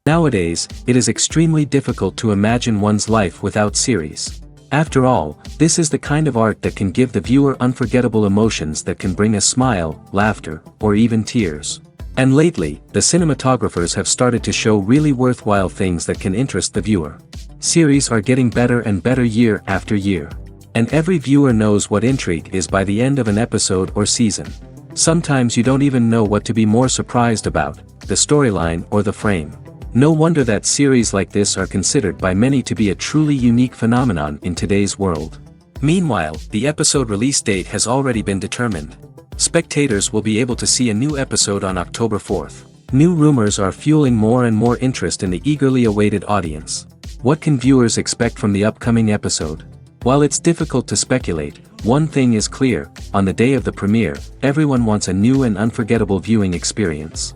Nowadays, it is extremely difficult to imagine one's life without series. After all, this is the kind of art that can give the viewer unforgettable emotions that can bring a smile, laughter, or even tears. And lately, the cinematographers have started to show really worthwhile things that can interest the viewer. Series are getting better and better year after year. And every viewer knows what intrigue is by the end of an episode or season. Sometimes you don't even know what to be more surprised about, the storyline or the frame. No wonder that series like this are considered by many to be a truly unique phenomenon in today's world. Meanwhile, the episode release date has already been determined. Spectators will be able to see a new episode on October 4th. New rumors are fueling more and more interest in the eagerly awaited audience. What can viewers expect from the upcoming episode? While it's difficult to speculate, one thing is clear: on the day of the premiere, everyone wants a new and unforgettable viewing experience.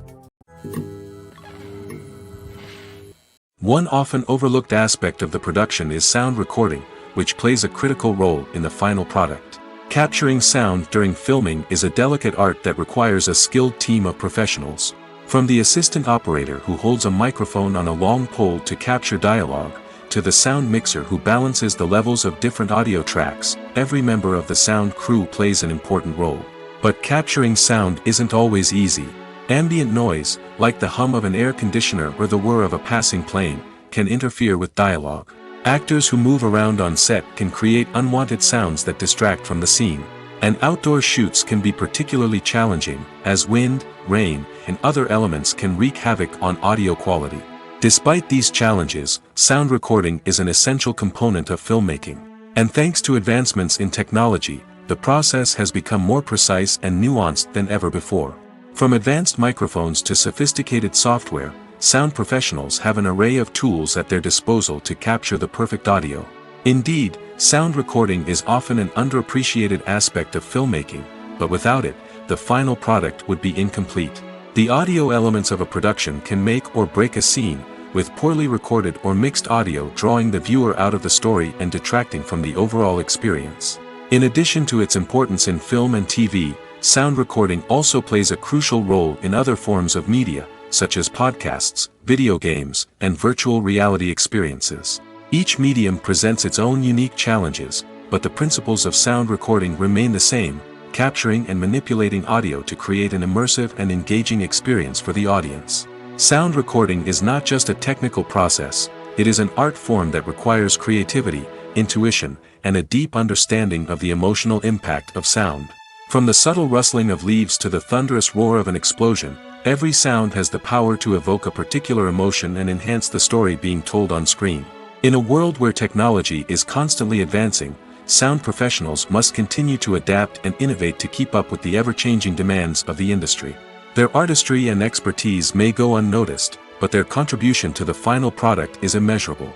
One often overlooked aspect of the production is sound recording, which plays a critical role in the final product. Capturing sound during filming is a delicate art that requires a skilled team of professionals. From the assistant operator who holds a microphone on a long pole to capture dialogue, to the sound mixer who balances the levels of different audio tracks, every member of the sound crew plays an important role. But capturing sound isn't always easy. Ambient noise, like the hum of an air conditioner or the whir of a passing plane, can interfere with dialogue. Actors who move around on set can create unwanted sounds that distract from the scene. And outdoor shoots can be particularly challenging, as wind, rain, and other elements can wreak havoc on audio quality. Despite these challenges, sound recording is an essential component of filmmaking. And thanks to advancements in technology, the process has become more precise and nuanced than ever before. From advanced microphones to sophisticated software, sound professionals have an array of tools at their disposal to capture the perfect audio. Indeed, sound recording is often an underappreciated aspect of filmmaking, but without it, the final product would be incomplete. The audio elements of a production can make or break a scene, with poorly recorded or mixed audio drawing the viewer out of the story and detracting from the overall experience. In addition to its importance in film and TV, sound recording also plays a crucial role in other forms of media, such as podcasts, video games, and virtual reality experiences. Each medium presents its own unique challenges, but the principles of sound recording remain the same: capturing and manipulating audio to create an immersive and engaging experience for the audience. Sound recording is not just a technical process, it is an art form that requires creativity, intuition, and a deep understanding of the emotional impact of sound. From the subtle rustling of leaves to the thunderous roar of an explosion, every sound has the power to evoke a particular emotion and enhance the story being told on screen. In a world where technology is constantly advancing, sound professionals must continue to adapt and innovate to keep up with the ever-changing demands of the industry. Their artistry and expertise may go unnoticed, but their contribution to the final product is immeasurable.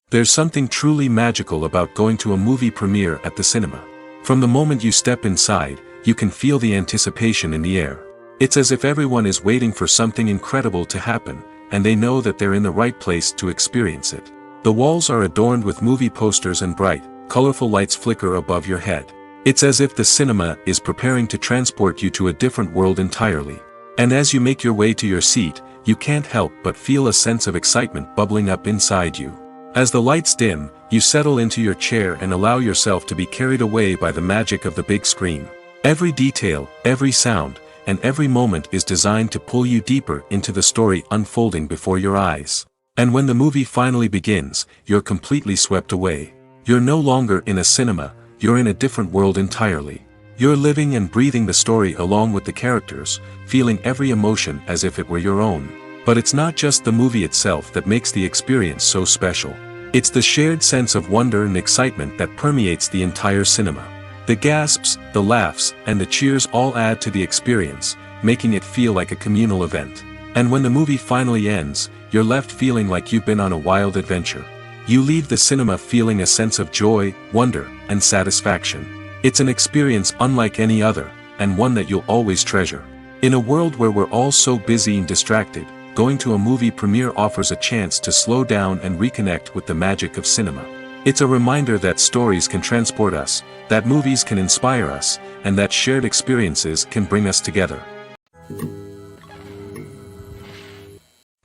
There's something truly magical about going to a movie premiere at the cinema. From the moment you step inside, you can feel the anticipation in the air. It's as if everyone is waiting for something incredible to happen, and they know that they're in the right place to experience it. The walls are adorned with movie posters and bright, colorful lights flicker above your head. It's as if the cinema is preparing to transport you to a different world entirely. And as you make your way to your seat, you can't help but feel a sense of excitement bubbling up inside you. As the lights dim, you settle into your chair and allow yourself to be carried away by the magic of the big screen. Every detail, every sound, and every moment is designed to pull you deeper into the story unfolding before your eyes. And when the movie finally begins, you're completely swept away. You're no longer in a cinema, you're in a different world entirely. You're living and breathing the story along with the characters, feeling every emotion as if it were your own. But it's not just the movie itself that makes the experience so special. It's the shared sense of wonder and excitement that permeates the entire cinema. The gasps, the laughs, and the cheers all add to the experience, making it feel like a communal event. And when the movie finally ends, you're left feeling like you've been on a wild adventure. You leave the cinema feeling a sense of joy, wonder, and satisfaction. It's an experience unlike any other, and one that you'll always treasure. In a world where we're all so busy and distracted, going to a movie premiere offers a chance to slow down and reconnect with the magic of cinema. It's a reminder that stories can transport us, that movies can inspire us, and that shared experiences can bring us together.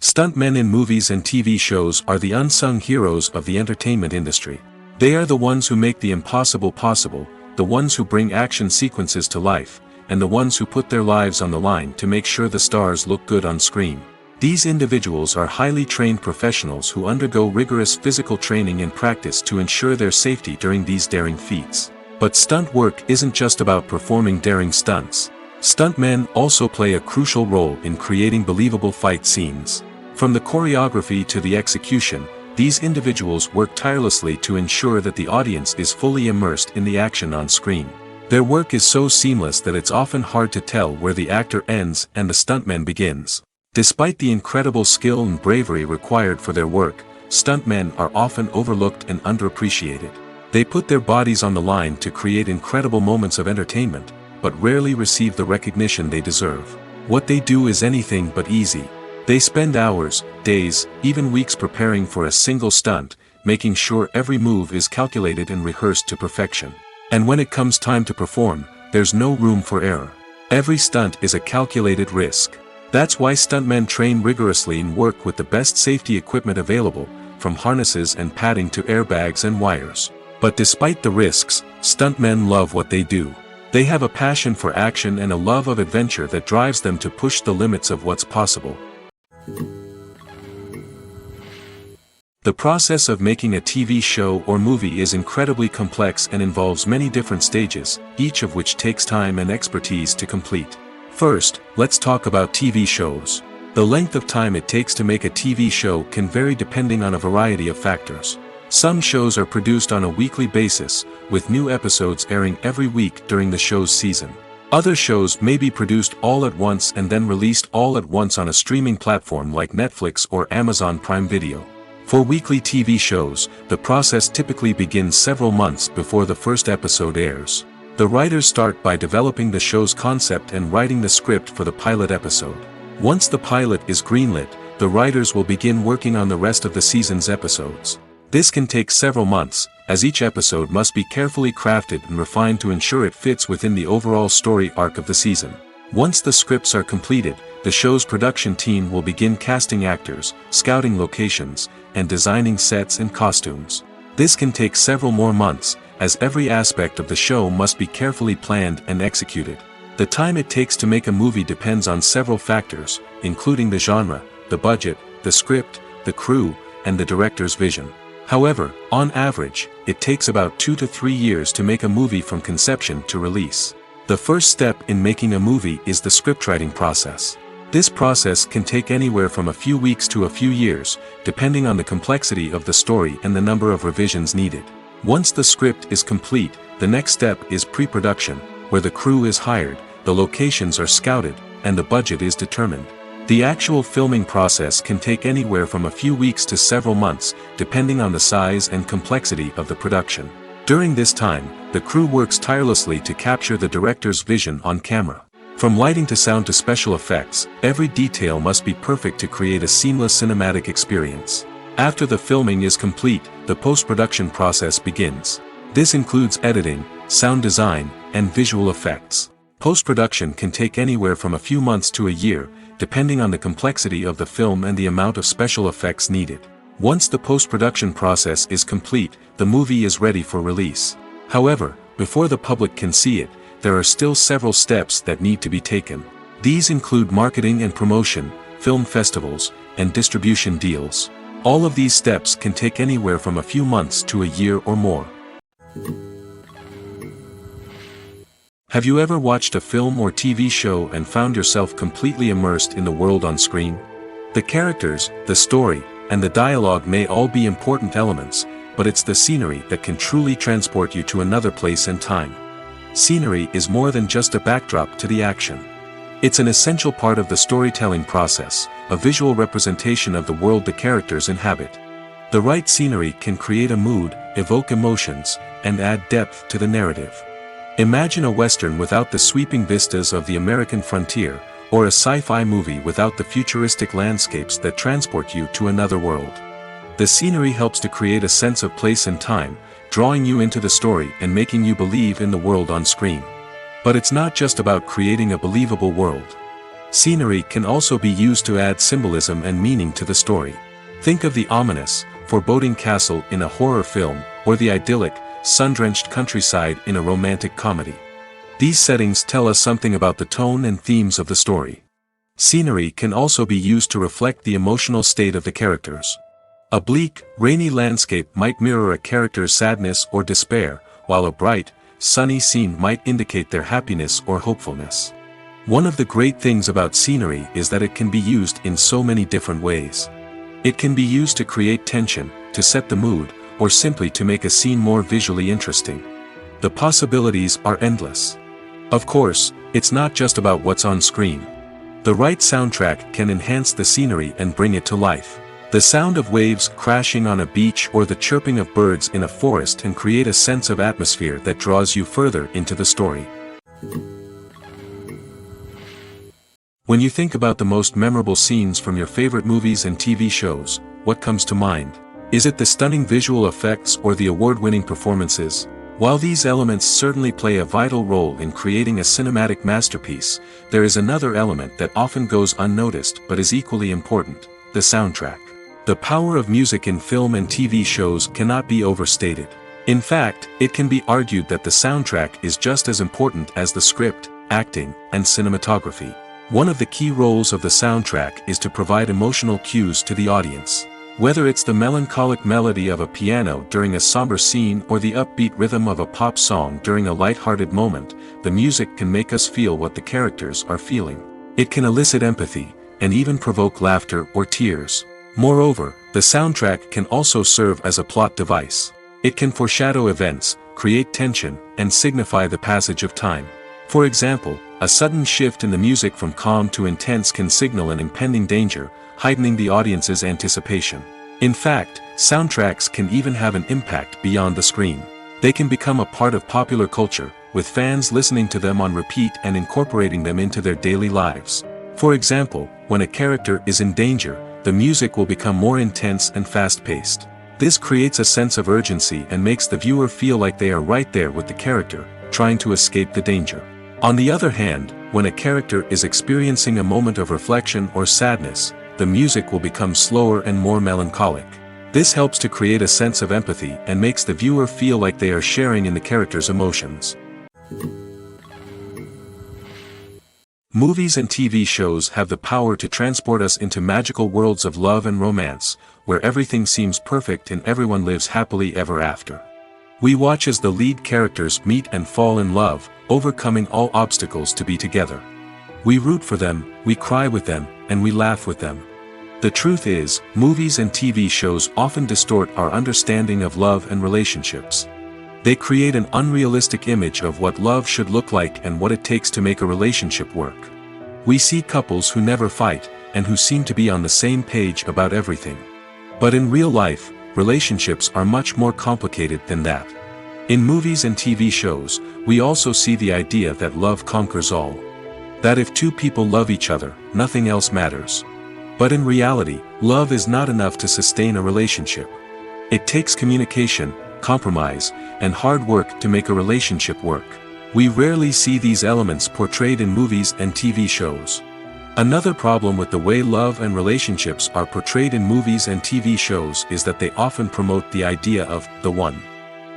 Stuntmen in movies and TV shows are the unsung heroes of the entertainment industry. They are the ones who make the impossible possible, the ones who bring action sequences to life, and the ones who put their lives on the line to make sure the stars look good on screen. These individuals are highly trained professionals who undergo rigorous physical training and practice to ensure their safety during these daring feats. But stunt work isn't just about performing daring stunts. Stuntmen also play a crucial role in creating believable fight scenes. From the choreography to the execution, these individuals work tirelessly to ensure that the audience is fully immersed in the action on screen. Their work is so seamless that it's often hard to tell where the actor ends and the stuntman begins. Despite the incredible skill and bravery required for their work, stuntmen are often overlooked and underappreciated. They put their bodies on the line to create incredible moments of entertainment, but rarely receive the recognition they deserve. What they do is anything but easy. They spend hours, days, even weeks preparing for a single stunt, making sure every move is calculated and rehearsed to perfection. And when it comes time to perform, there's no room for error. Every stunt is a calculated risk. That's why stuntmen train rigorously and work with the best safety equipment available, from harnesses and padding to airbags and wires. But despite the risks, stuntmen love what they do. They have a passion for action and a love of adventure that drives them to push the limits of what's possible. The process of making a TV show or movie is incredibly complex and involves many different stages, each of which takes time and expertise to complete. First, let's talk about TV shows. The length of time it takes to make a TV show can vary depending on a variety of factors. Some shows are produced on a weekly basis, with new episodes airing every week during the show's season. Other shows may be produced all at once and then released all at once on a streaming platform like Netflix or Amazon Prime Video. For weekly TV shows, the process typically begins several months before the first episode airs. The writers start by developing the show's concept and writing the script for the pilot episode. Once the pilot is greenlit, the writers will begin working on the rest of the season's episodes. This can take several months, as each episode must be carefully crafted and refined to ensure it fits within the overall story arc of the season. Once the scripts are completed, the show's production team will begin casting actors, scouting locations, and designing sets and costumes. This can take several more months, as every aspect of the show must be carefully planned and executed. The time it takes to make a movie depends on several factors, including the genre, the budget, the script, the crew, and the director's vision. However, on average, it takes about 2 to 3 years to make a movie from conception to release. The first step in making a movie is the scriptwriting process. This process can take anywhere from a few weeks to a few years, depending on the complexity of the story and the number of revisions needed. Once the script is complete, the next step is pre-production, where the crew is hired, the locations are scouted, and the budget is determined. The actual filming process can take anywhere from a few weeks to several months, depending on the size and complexity of the production. During this time, the crew works tirelessly to capture the director's vision on camera. From lighting to sound to special effects, every detail must be perfect to create a seamless cinematic experience. After the filming is complete, the post-production process begins. This includes editing, sound design, and visual effects. Post-production can take anywhere from a few months to a year, depending on the complexity of the film and the amount of special effects needed. Once the post-production process is complete, the movie is ready for release. However, before the public can see it, there are still several steps that need to be taken. These include marketing and promotion, film festivals, and distribution deals. All of these steps can take anywhere from a few months to a year or more. Have you ever watched a film or TV show and found yourself completely immersed in the world on screen? The characters, the story, and the dialogue may all be important elements, but it's the scenery that can truly transport you to another place and time. Scenery is more than just a backdrop to the action. It's an essential part of the storytelling process, a visual representation of the world the characters inhabit. The right scenery can create a mood, evoke emotions, and add depth to the narrative. Imagine a Western without the sweeping vistas of the American frontier, or a sci-fi movie without the futuristic landscapes that transport you to another world. The scenery helps to create a sense of place and time, drawing you into the story and making you believe in the world on screen. But it's not just about creating a believable world. Scenery can also be used to add symbolism and meaning to the story. Think of the ominous, foreboding castle in a horror film, or the idyllic, sun-drenched countryside in a romantic comedy. These settings tell us something about the tone and themes of the story. Scenery can also be used to reflect the emotional state of the characters. A bleak, rainy landscape might mirror a character's sadness or despair, while a bright, sunny scene might indicate their happiness or hopefulness. One of the great things about scenery is that it can be used in so many different ways. It can be used to create tension, to set the mood, or simply to make a scene more visually interesting. The possibilities are endless. Of course, it's not just about what's on screen. The right soundtrack can enhance the scenery and bring it to life. The sound of waves crashing on a beach or the chirping of birds in a forest can create a sense of atmosphere that draws you further into the story. When you think about the most memorable scenes from your favorite movies and TV shows, what comes to mind? Is it the stunning visual effects or the award-winning performances? While these elements certainly play a vital role in creating a cinematic masterpiece, there is another element that often goes unnoticed but is equally important: the soundtrack. The power of music in film and TV shows cannot be overstated. In fact, it can be argued that the soundtrack is just as important as the script, acting, and cinematography. One of the key roles of the soundtrack is to provide emotional cues to the audience. Whether it's the melancholic melody of a piano during a somber scene or the upbeat rhythm of a pop song during a light-hearted moment, the music can make us feel what the characters are feeling. It can elicit empathy, and even provoke laughter or tears. Moreover, the soundtrack can also serve as a plot device. It can foreshadow events, create tension, and signify the passage of time. For example, a sudden shift in the music from calm to intense can signal an impending danger, heightening the audience's anticipation. In fact, soundtracks can even have an impact beyond the screen. They can become a part of popular culture, with fans listening to them on repeat and incorporating them into their daily lives. For example, when a character is in danger, the music will become more intense and fast-paced. This creates a sense of urgency and makes the viewer feel like they are right there with the character, trying to escape the danger. On the other hand, when a character is experiencing a moment of reflection or sadness, the music will become slower and more melancholic. This helps to create a sense of empathy and makes the viewer feel like they are sharing in the character's emotions. Movies and TV shows have the power to transport us into magical worlds of love and romance, where everything seems perfect and everyone lives happily ever after. We watch as the lead characters meet and fall in love, overcoming all obstacles to be together. We root for them, we cry with them, and we laugh with them. The truth is, movies and TV shows often distort our understanding of love and relationships. They create an unrealistic image of what love should look like and what it takes to make a relationship work. We see couples who never fight, and who seem to be on the same page about everything. But in real life, relationships are much more complicated than that. In movies and TV shows, we also see the idea that love conquers all. That if two people love each other, nothing else matters. But in reality, love is not enough to sustain a relationship. It takes communication, compromise, and hard work to make a relationship work. We rarely see these elements portrayed in movies and TV shows. Another problem with the way love and relationships are portrayed in movies and TV shows is that they often promote the idea of the one.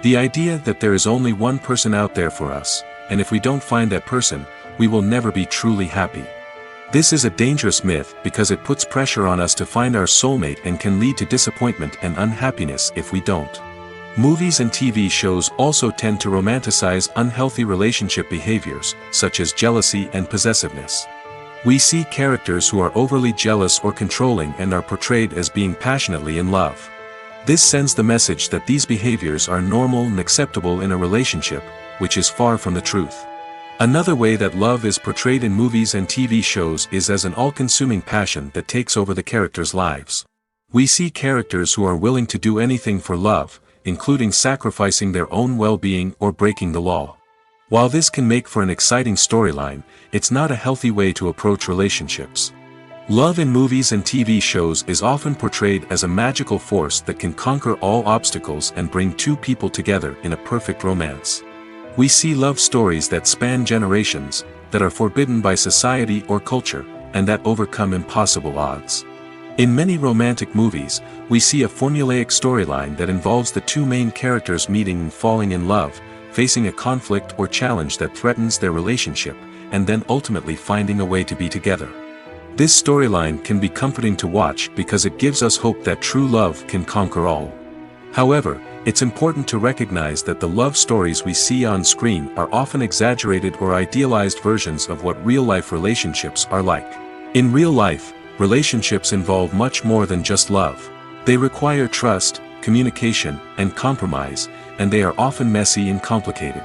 The idea that there is only one person out there for us, and if we don't find that person, we will never be truly happy. This is a dangerous myth because it puts pressure on us to find our soulmate and can lead to disappointment and unhappiness if we don't. Movies and TV shows also tend to romanticize unhealthy relationship behaviors, such as jealousy and possessiveness. We see characters who are overly jealous or controlling and are portrayed as being passionately in love. This sends the message that these behaviors are normal and acceptable in a relationship, which is far from the truth. Another way that love is portrayed in movies and TV shows is as an all-consuming passion that takes over the characters' lives. We see characters who are willing to do anything for love, including sacrificing their own well-being or breaking the law. While this can make for an exciting storyline, it's not a healthy way to approach relationships. Love in movies and TV shows is often portrayed as a magical force that can conquer all obstacles and bring two people together in a perfect romance. We see love stories that span generations, that are forbidden by society or culture, and that overcome impossible odds. In many romantic movies, we see a formulaic storyline that involves the two main characters meeting and falling in love, facing a conflict or challenge that threatens their relationship, and then ultimately finding a way to be together. This storyline can be comforting to watch because it gives us hope that true love can conquer all. However, it's important to recognize that the love stories we see on screen are often exaggerated or idealized versions of what real-life relationships are like. In real life, relationships involve much more than just love. They require trust, communication, and compromise, and they are often messy and complicated.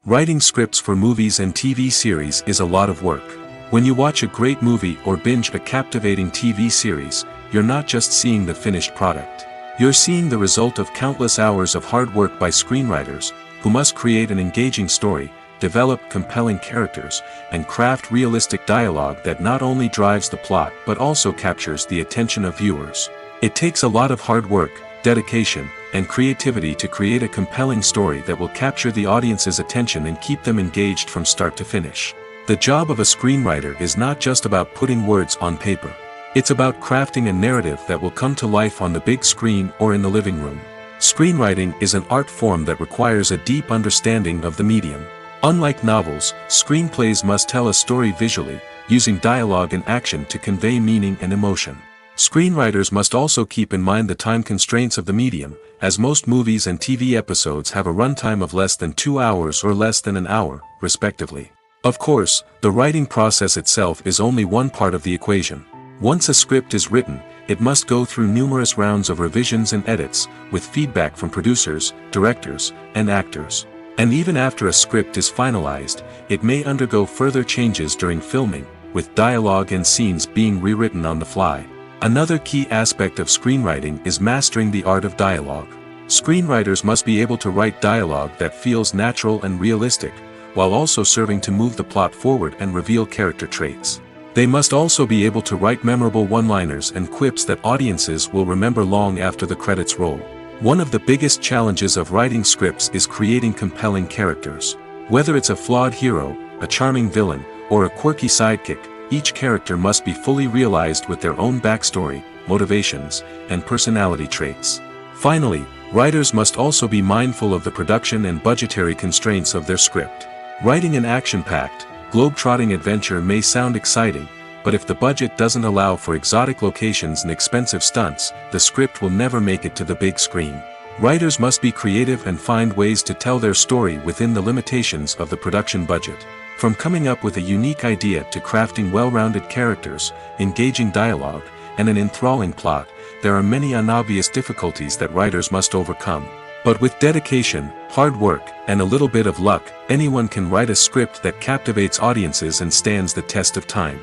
Writing scripts for movies and TV series is a lot of work. When you watch a great movie or binge a captivating TV series, you're not just seeing the finished product. You're seeing the result of countless hours of hard work by screenwriters, who must create an engaging story, develop compelling characters, and craft realistic dialogue that not only drives the plot but also captures the attention of viewers. It takes a lot of hard work, dedication, and creativity to create a compelling story that will capture the audience's attention and keep them engaged from start to finish. The job of a screenwriter is not just about putting words on paper. It's about crafting a narrative that will come to life on the big screen or in the living room. Screenwriting is an art form that requires a deep understanding of the medium. Unlike novels, screenplays must tell a story visually, using dialogue and action to convey meaning and emotion. Screenwriters must also keep in mind the time constraints of the medium, as most movies and TV episodes have a runtime of less than 2 hours or less than an hour, respectively. Of course, the writing process itself is only one part of the equation. Once a script is written, it must go through numerous rounds of revisions and edits, with feedback from producers, directors, and actors. And even after a script is finalized, it may undergo further changes during filming, with dialogue and scenes being rewritten on the fly. Another key aspect of screenwriting is mastering the art of dialogue. Screenwriters must be able to write dialogue that feels natural and realistic, while also serving to move the plot forward and reveal character traits. They must also be able to write memorable one-liners and quips that audiences will remember long after the credits roll. One of the biggest challenges of writing scripts is creating compelling characters. Whether it's a flawed hero, a charming villain, or a quirky sidekick, each character must be fully realized with their own backstory, motivations, and personality traits. Finally, writers must also be mindful of the production and budgetary constraints of their script. Writing an action-packed, globe-trotting adventure may sound exciting, but if the budget doesn't allow for exotic locations and expensive stunts, the script will never make it to the big screen. Writers must be creative and find ways to tell their story within the limitations of the production budget. From coming up with a unique idea to crafting well-rounded characters, engaging dialogue, and an enthralling plot, there are many unobvious difficulties that writers must overcome. But with dedication, hard work, and a little bit of luck, anyone can write a script that captivates audiences and stands the test of time.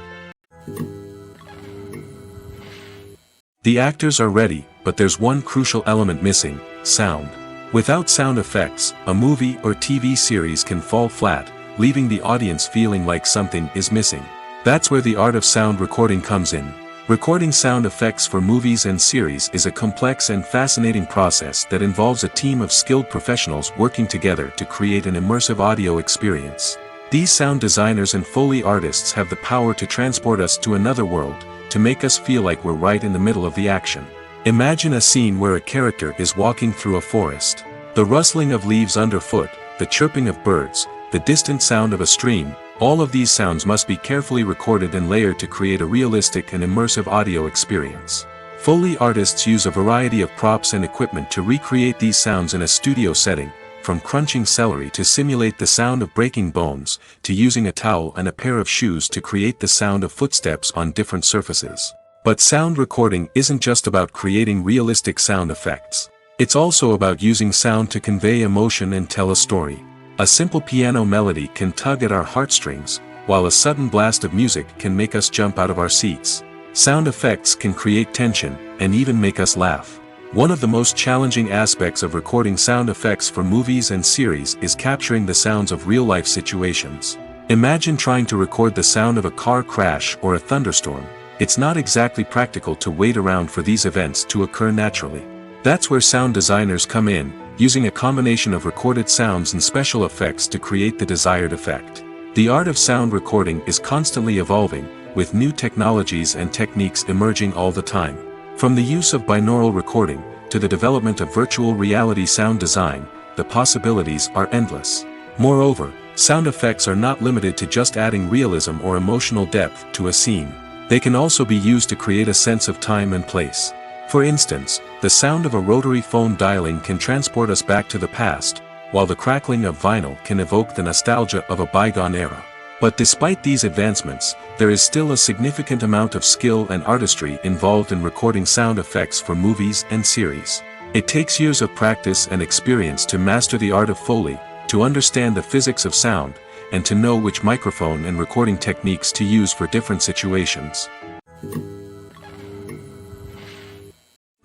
The actors are ready, but there's one crucial element missing: sound. Without sound effects, a movie or TV series can fall flat, leaving the audience feeling like something is missing. That's where the art of sound recording comes in. Recording sound effects for movies and series is a complex and fascinating process that involves a team of skilled professionals working together to create an immersive audio experience. These sound designers and Foley artists have the power to transport us to another world, to make us feel like we're right in the middle of the action. Imagine a scene where a character is walking through a forest. The rustling of leaves underfoot, the chirping of birds, the distant sound of a stream. All of these sounds must be carefully recorded and layered to create a realistic and immersive audio experience. Foley artists use a variety of props and equipment to recreate these sounds in a studio setting, from crunching celery to simulate the sound of breaking bones, to using a towel and a pair of shoes to create the sound of footsteps on different surfaces. But sound recording isn't just about creating realistic sound effects. It's also about using sound to convey emotion and tell a story. A simple piano melody can tug at our heartstrings, while a sudden blast of music can make us jump out of our seats. Sound effects can create tension, and even make us laugh. One of the most challenging aspects of recording sound effects for movies and series is capturing the sounds of real-life situations. Imagine trying to record the sound of a car crash or a thunderstorm. It's not exactly practical to wait around for these events to occur naturally. That's where sound designers come in, using a combination of recorded sounds and special effects to create the desired effect. The art of sound recording is constantly evolving, with new technologies and techniques emerging all the time. From the use of binaural recording, to the development of virtual reality sound design, the possibilities are endless. Moreover, sound effects are not limited to just adding realism or emotional depth to a scene. They can also be used to create a sense of time and place. For instance, the sound of a rotary phone dialing can transport us back to the past, while the crackling of vinyl can evoke the nostalgia of a bygone era. But despite these advancements, there is still a significant amount of skill and artistry involved in recording sound effects for movies and series. It takes years of practice and experience to master the art of Foley, to understand the physics of sound, and to know which microphone and recording techniques to use for different situations.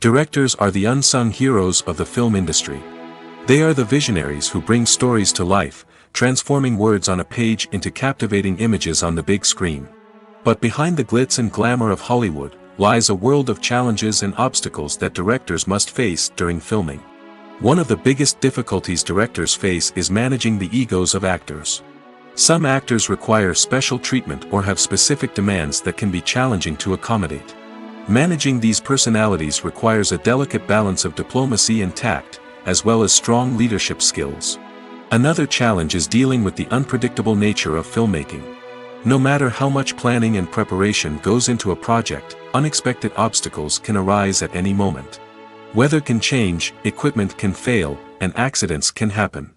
Directors are the unsung heroes of the film industry. They are the visionaries who bring stories to life, transforming words on a page into captivating images on the big screen. But behind the glitz and glamour of Hollywood, lies a world of challenges and obstacles that directors must face during filming. One of the biggest difficulties directors face is managing the egos of actors. Some actors require special treatment or have specific demands that can be challenging to accommodate. Managing these personalities requires a delicate balance of diplomacy and tact, as well as strong leadership skills. Another challenge is dealing with the unpredictable nature of filmmaking. No matter how much planning and preparation goes into a project, unexpected obstacles can arise at any moment. Weather can change, equipment can fail, and accidents can happen.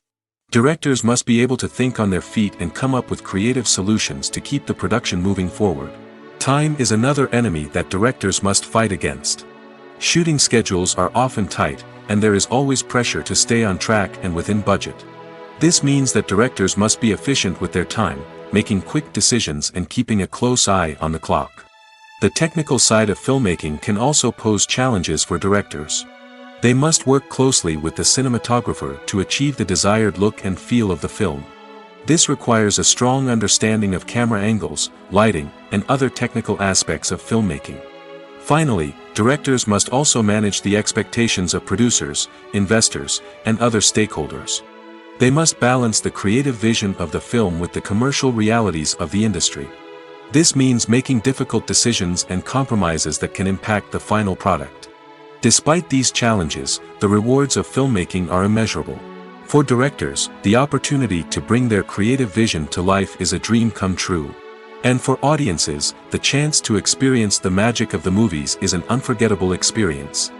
Directors must be able to think on their feet and come up with creative solutions to keep the production moving forward. Time is another enemy that directors must fight against. Shooting schedules are often tight, and there is always pressure to stay on track and within budget. This means that directors must be efficient with their time, making quick decisions and keeping a close eye on the clock. The technical side of filmmaking can also pose challenges for directors. They must work closely with the cinematographer to achieve the desired look and feel of the film. This requires a strong understanding of camera angles, lighting, and other technical aspects of filmmaking. Finally, directors must also manage the expectations of producers, investors, and other stakeholders. They must balance the creative vision of the film with the commercial realities of the industry. This means making difficult decisions and compromises that can impact the final product. Despite these challenges, the rewards of filmmaking are immeasurable. For directors, the opportunity to bring their creative vision to life is a dream come true. And for audiences, the chance to experience the magic of the movies is an unforgettable experience.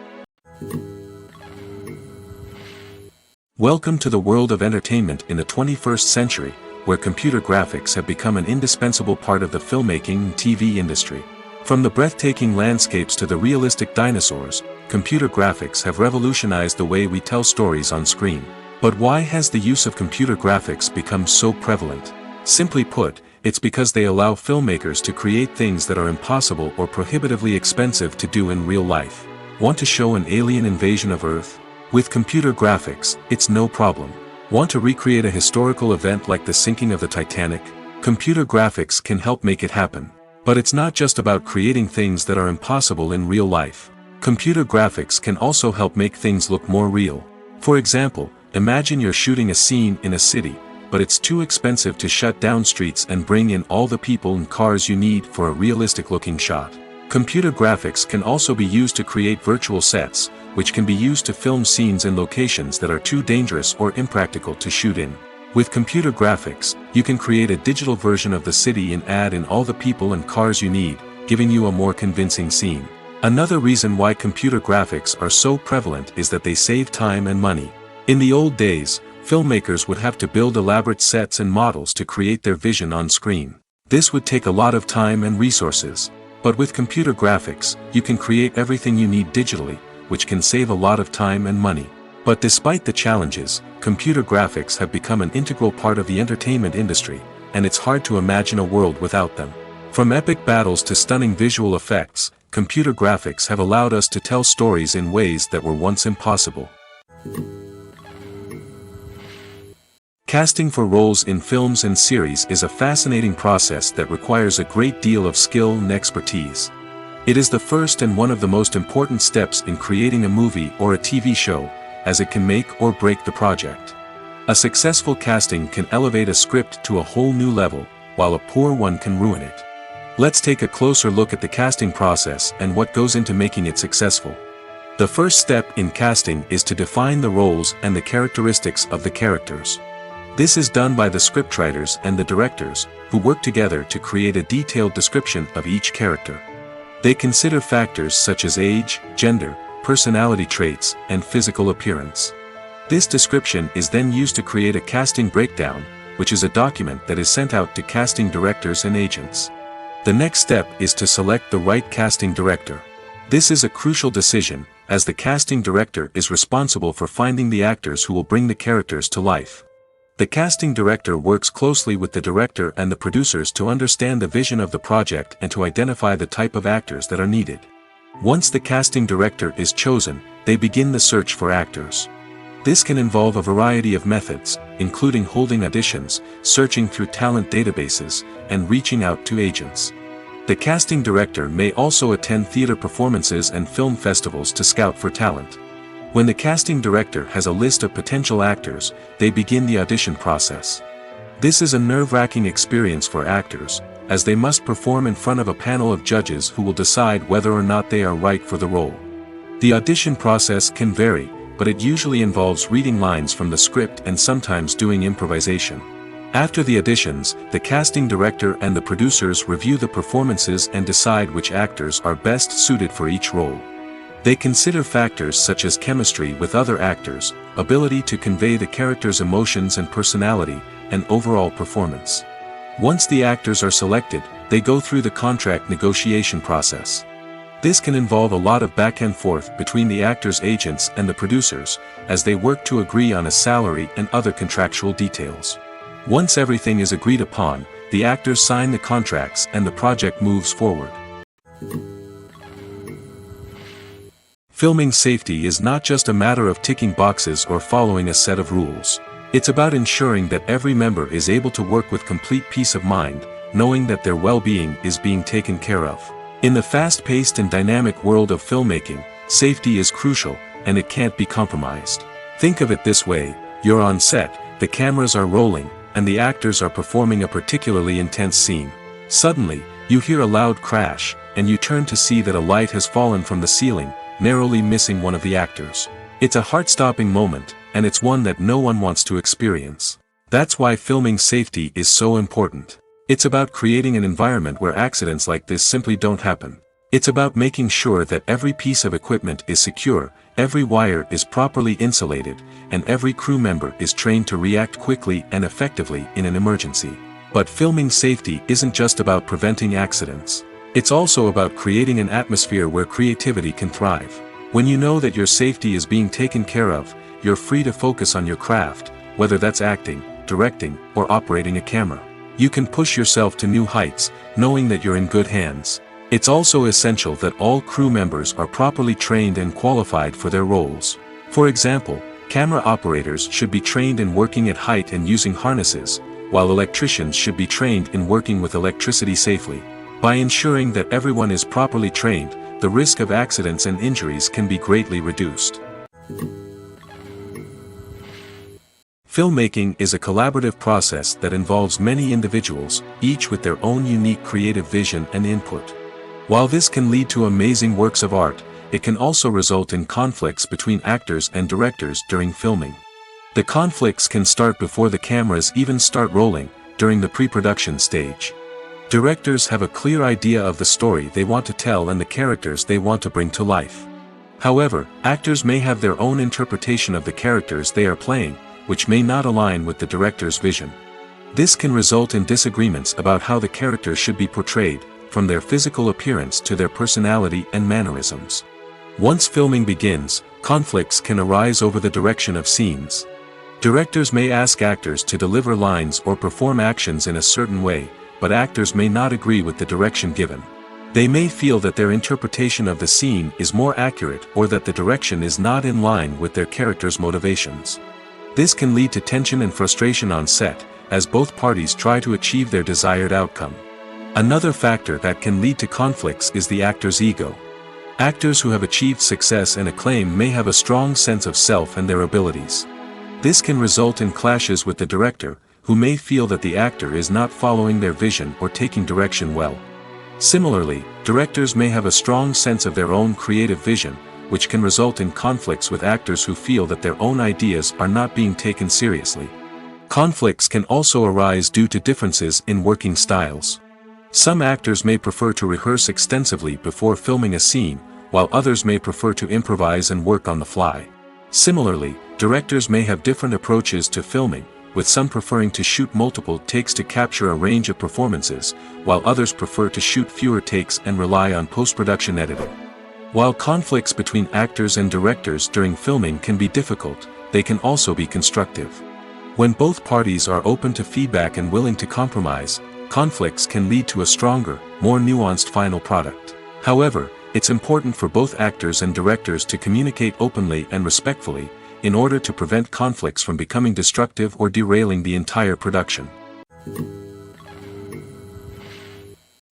Welcome to the world of entertainment in the 21st century, where computer graphics have become an indispensable part of the filmmaking and TV industry. From the breathtaking landscapes to the realistic dinosaurs, computer graphics have revolutionized the way we tell stories on screen. But why has the use of computer graphics become so prevalent? Simply put, it's because they allow filmmakers to create things that are impossible or prohibitively expensive to do in real life. Want to show an alien invasion of Earth? With computer graphics, it's no problem. Want to recreate a historical event like the sinking of the Titanic? Computer graphics can help make it happen. But it's not just about creating things that are impossible in real life. Computer graphics can also help make things look more real. For example, imagine you're shooting a scene in a city, but it's too expensive to shut down streets and bring in all the people and cars you need for a realistic-looking shot. Computer graphics can also be used to create virtual sets, which can be used to film scenes in locations that are too dangerous or impractical to shoot in. With computer graphics, you can create a digital version of the city and add in all the people and cars you need, giving you a more convincing scene. Another reason why computer graphics are so prevalent is that they save time and money. In the old days, filmmakers would have to build elaborate sets and models to create their vision on screen. This would take a lot of time and resources. But with computer graphics, you can create everything you need digitally, which can save a lot of time and money. But despite the challenges, computer graphics have become an integral part of the entertainment industry, and it's hard to imagine a world without them. From epic battles to stunning visual effects, computer graphics have allowed us to tell stories in ways that were once impossible. Casting for roles in films and series is a fascinating process that requires a great deal of skill and expertise. It is the first and one of the most important steps in creating a movie or a TV show, as it can make or break the project. A successful casting can elevate a script to a whole new level, while a poor one can ruin it. Let's take a closer look at the casting process and what goes into making it successful. The first step in casting is to define the roles and the characteristics of the characters. This is done by the scriptwriters and the directors, who work together to create a detailed description of each character. They consider factors such as age, gender, personality traits, and physical appearance. This description is then used to create a casting breakdown, which is a document that is sent out to casting directors and agents. The next step is to select the right casting director. This is a crucial decision, as the casting director is responsible for finding the actors who will bring the characters to life. The casting director works closely with the director and the producers to understand the vision of the project and to identify the type of actors that are needed. Once the casting director is chosen, they begin the search for actors. This can involve a variety of methods, including holding auditions, searching through talent databases, and reaching out to agents. The casting director may also attend theater performances and film festivals to scout for talent. When the casting director has a list of potential actors, they begin the audition process. This is a nerve-wracking experience for actors, as they must perform in front of a panel of judges who will decide whether or not they are right for the role. The audition process can vary, but it usually involves reading lines from the script and sometimes doing improvisation. After the auditions, the casting director and the producers review the performances and decide which actors are best suited for each role. They consider factors such as chemistry with other actors, ability to convey the character's emotions and personality, and overall performance. Once the actors are selected, they go through the contract negotiation process. This can involve a lot of back and forth between the actors' agents and the producers, as they work to agree on a salary and other contractual details. Once everything is agreed upon, the actors sign the contracts and the project moves forward. Filming safety is not just a matter of ticking boxes or following a set of rules. It's about ensuring that every member is able to work with complete peace of mind, knowing that their well-being is being taken care of. In the fast-paced and dynamic world of filmmaking, safety is crucial, and it can't be compromised. Think of it this way: you're on set, the cameras are rolling, and the actors are performing a particularly intense scene. Suddenly, you hear a loud crash, and you turn to see that a light has fallen from the ceiling, narrowly missing one of the actors. It's a heart-stopping moment, and it's one that no one wants to experience. That's why filming safety is so important. It's about creating an environment where accidents like this simply don't happen. It's about making sure that every piece of equipment is secure, every wire is properly insulated, and every crew member is trained to react quickly and effectively in an emergency. But filming safety isn't just about preventing accidents. It's also about creating an atmosphere where creativity can thrive. When you know that your safety is being taken care of, you're free to focus on your craft, whether that's acting, directing, or operating a camera. You can push yourself to new heights, knowing that you're in good hands. It's also essential that all crew members are properly trained and qualified for their roles. For example, camera operators should be trained in working at height and using harnesses, while electricians should be trained in working with electricity safely. By ensuring that everyone is properly trained, the risk of accidents and injuries can be greatly reduced. Filmmaking is a collaborative process that involves many individuals, each with their own unique creative vision and input. While this can lead to amazing works of art, it can also result in conflicts between actors and directors during filming. The conflicts can start before the cameras even start rolling, during the pre-production stage. Directors have a clear idea of the story they want to tell and the characters they want to bring to life. However, actors may have their own interpretation of the characters they are playing, which may not align with the director's vision. This can result in disagreements about how the characters should be portrayed, from their physical appearance to their personality and mannerisms. Once filming begins, conflicts can arise over the direction of scenes. Directors may ask actors to deliver lines or perform actions in a certain way, but actors may not agree with the direction given. They may feel that their interpretation of the scene is more accurate or that the direction is not in line with their character's motivations. This can lead to tension and frustration on set, as both parties try to achieve their desired outcome. Another factor that can lead to conflicts is the actor's ego. Actors who have achieved success and acclaim may have a strong sense of self and their abilities. This can result in clashes with the director, who may feel that the actor is not following their vision or taking direction well. Similarly, directors may have a strong sense of their own creative vision, which can result in conflicts with actors who feel that their own ideas are not being taken seriously. Conflicts can also arise due to differences in working styles. Some actors may prefer to rehearse extensively before filming a scene, while others may prefer to improvise and work on the fly. Similarly, directors may have different approaches to filming, with some preferring to shoot multiple takes to capture a range of performances, while others prefer to shoot fewer takes and rely on post-production editing. While conflicts between actors and directors during filming can be difficult, they can also be constructive. When both parties are open to feedback and willing to compromise, conflicts can lead to a stronger, more nuanced final product. However, it's important for both actors and directors to communicate openly and respectfully, in order to prevent conflicts from becoming destructive or derailing the entire production.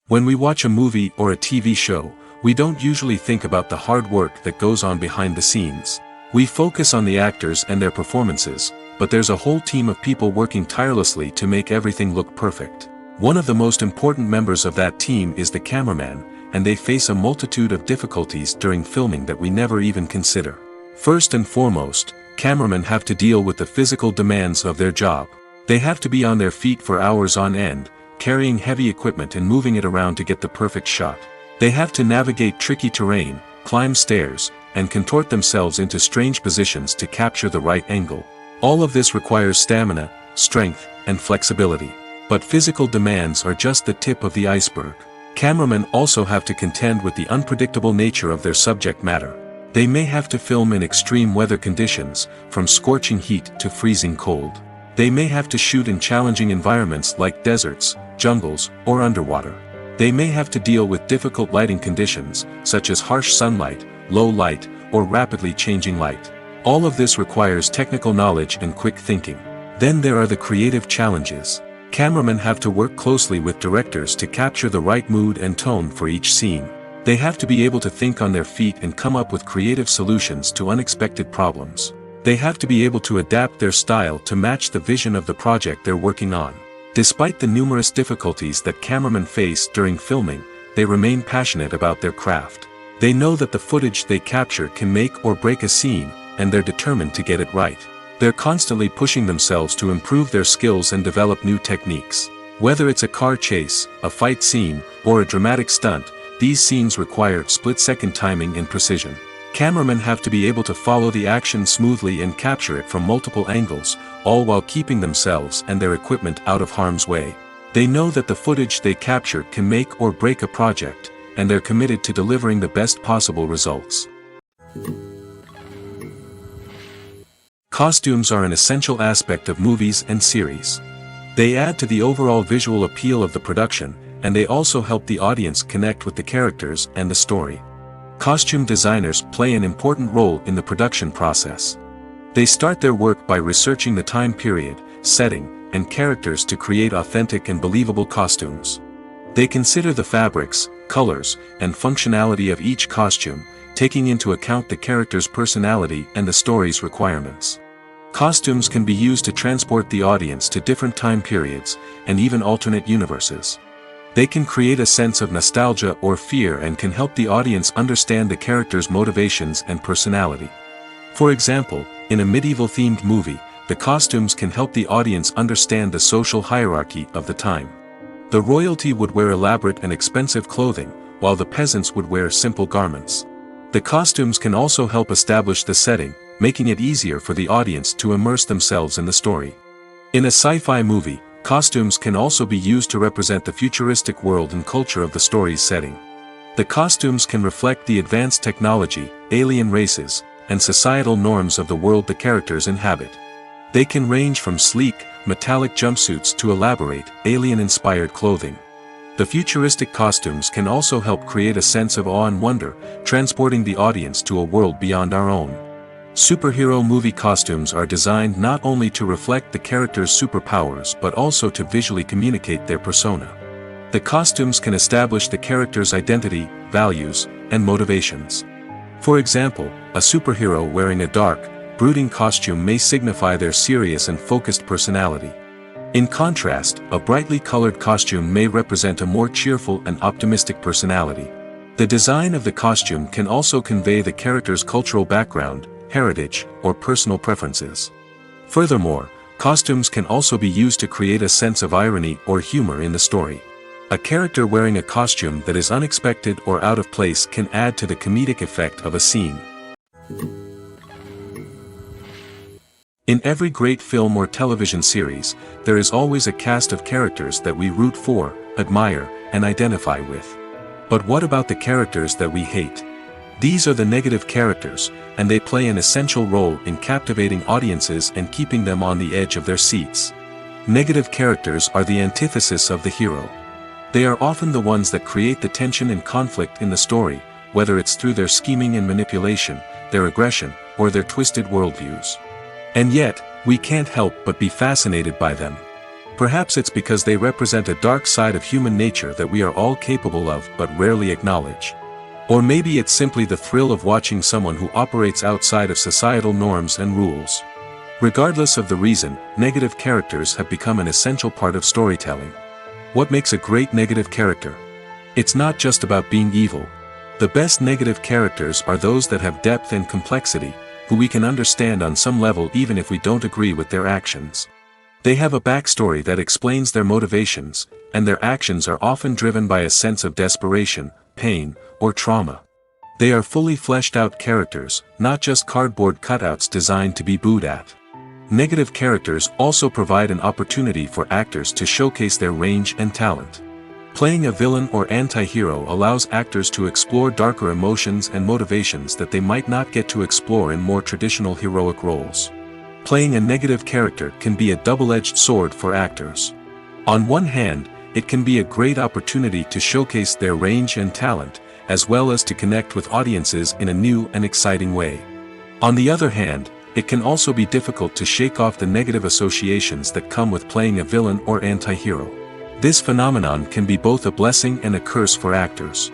When we watch a movie or a TV show, we don't usually think about the hard work that goes on behind the scenes. We focus on the actors and their performances, but there's a whole team of people working tirelessly to make everything look perfect. One of the most important members of that team is the cameraman, and they face a multitude of difficulties during filming that we never even consider. First and foremost, cameramen have to deal with the physical demands of their job. They have to be on their feet for hours on end, carrying heavy equipment and moving it around to get the perfect shot. They have to navigate tricky terrain, climb stairs, and contort themselves into strange positions to capture the right angle. All of this requires stamina, strength, and flexibility. But physical demands are just the tip of the iceberg. Cameramen also have to contend with the unpredictable nature of their subject matter. They may have to film in extreme weather conditions, from scorching heat to freezing cold. They may have to shoot in challenging environments like deserts, jungles, or underwater. They may have to deal with difficult lighting conditions, such as harsh sunlight, low light, or rapidly changing light. All of this requires technical knowledge and quick thinking. Then there are the creative challenges. Cameramen have to work closely with directors to capture the right mood and tone for each scene. They have to be able to think on their feet and come up with creative solutions to unexpected problems. They have to be able to adapt their style to match the vision of the project they're working on. Despite the numerous difficulties that cameramen face during filming, they remain passionate about their craft. They know that the footage they capture can make or break a scene, and they're determined to get it right. They're constantly pushing themselves to improve their skills and develop new techniques. Whether it's a car chase, a fight scene, or a dramatic stunt, these scenes require split-second timing and precision. Cameramen have to be able to follow the action smoothly and capture it from multiple angles, all while keeping themselves and their equipment out of harm's way. They know that the footage they capture can make or break a project, and they're committed to delivering the best possible results. Costumes are an essential aspect of movies and series. They add to the overall visual appeal of the production, and they also help the audience connect with the characters and the story. Costume designers play an important role in the production process. They start their work by researching the time period, setting, and characters to create authentic and believable costumes. They consider the fabrics, colors, and functionality of each costume, taking into account the character's personality and the story's requirements. Costumes can be used to transport the audience to different time periods, and even alternate universes. They can create a sense of nostalgia or fear and can help the audience understand the character's motivations and personality. For example, in a medieval-themed movie, the costumes can help the audience understand the social hierarchy of the time. The royalty would wear elaborate and expensive clothing, while the peasants would wear simple garments. The costumes can also help establish the setting, making it easier for the audience to immerse themselves in the story. In a sci-fi movie, costumes can also be used to represent the futuristic world and culture of the story's setting. The costumes can reflect the advanced technology, alien races, and societal norms of the world the characters inhabit. They can range from sleek, metallic jumpsuits to elaborate, alien-inspired clothing. The futuristic costumes can also help create a sense of awe and wonder, transporting the audience to a world beyond our own. Superhero movie costumes are designed not only to reflect the character's superpowers but also to visually communicate their persona. The costumes can establish the character's identity, values, and motivations. For example, a superhero wearing a dark, brooding costume may signify their serious and focused personality. In contrast, a brightly colored costume may represent a more cheerful and optimistic personality. The design of the costume can also convey the character's cultural background, heritage, or personal preferences. Furthermore, costumes can also be used to create a sense of irony or humor in the story. A character wearing a costume that is unexpected or out of place can add to the comedic effect of a scene. In every great film or television series, there is always a cast of characters that we root for, admire, and identify with. But what about the characters that we hate? These are the negative characters, and they play an essential role in captivating audiences and keeping them on the edge of their seats. Negative characters are the antithesis of the hero. They are often the ones that create the tension and conflict in the story, whether it's through their scheming and manipulation, their aggression, or their twisted worldviews. And yet, we can't help but be fascinated by them. Perhaps it's because they represent a dark side of human nature that we are all capable of but rarely acknowledge. Or maybe it's simply the thrill of watching someone who operates outside of societal norms and rules. Regardless of the reason, negative characters have become an essential part of storytelling. What makes a great negative character? It's not just about being evil. The best negative characters are those that have depth and complexity, who we can understand on some level even if we don't agree with their actions. They have a backstory that explains their motivations, and their actions are often driven by a sense of desperation, pain, or trauma. They are fully fleshed out characters, not just cardboard cutouts designed to be booed at. Negative characters also provide an opportunity for actors to showcase their range and talent. Playing a villain or anti-hero allows actors to explore darker emotions and motivations that they might not get to explore in more traditional heroic roles. Playing a negative character can be a double-edged sword for actors. On one hand, it can be a great opportunity to showcase their range and talent, as well as to connect with audiences in a new and exciting way. On the other hand, it can also be difficult to shake off the negative associations that come with playing a villain or anti-hero. This phenomenon can be both a blessing and a curse for actors.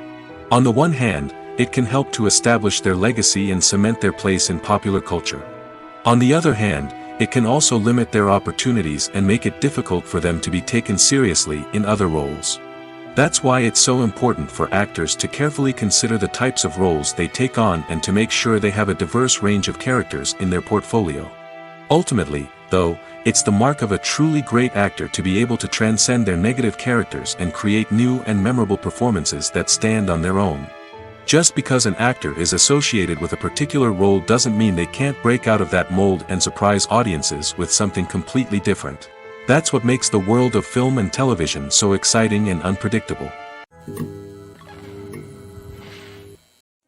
On the one hand, it can help to establish their legacy and cement their place in popular culture. On the other hand, it can also limit their opportunities and make it difficult for them to be taken seriously in other roles. That's why it's so important for actors to carefully consider the types of roles they take on and to make sure they have a diverse range of characters in their portfolio. Ultimately, though, it's the mark of a truly great actor to be able to transcend their negative characters and create new and memorable performances that stand on their own. Just because an actor is associated with a particular role doesn't mean they can't break out of that mold and surprise audiences with something completely different. That's what makes the world of film and television so exciting and unpredictable.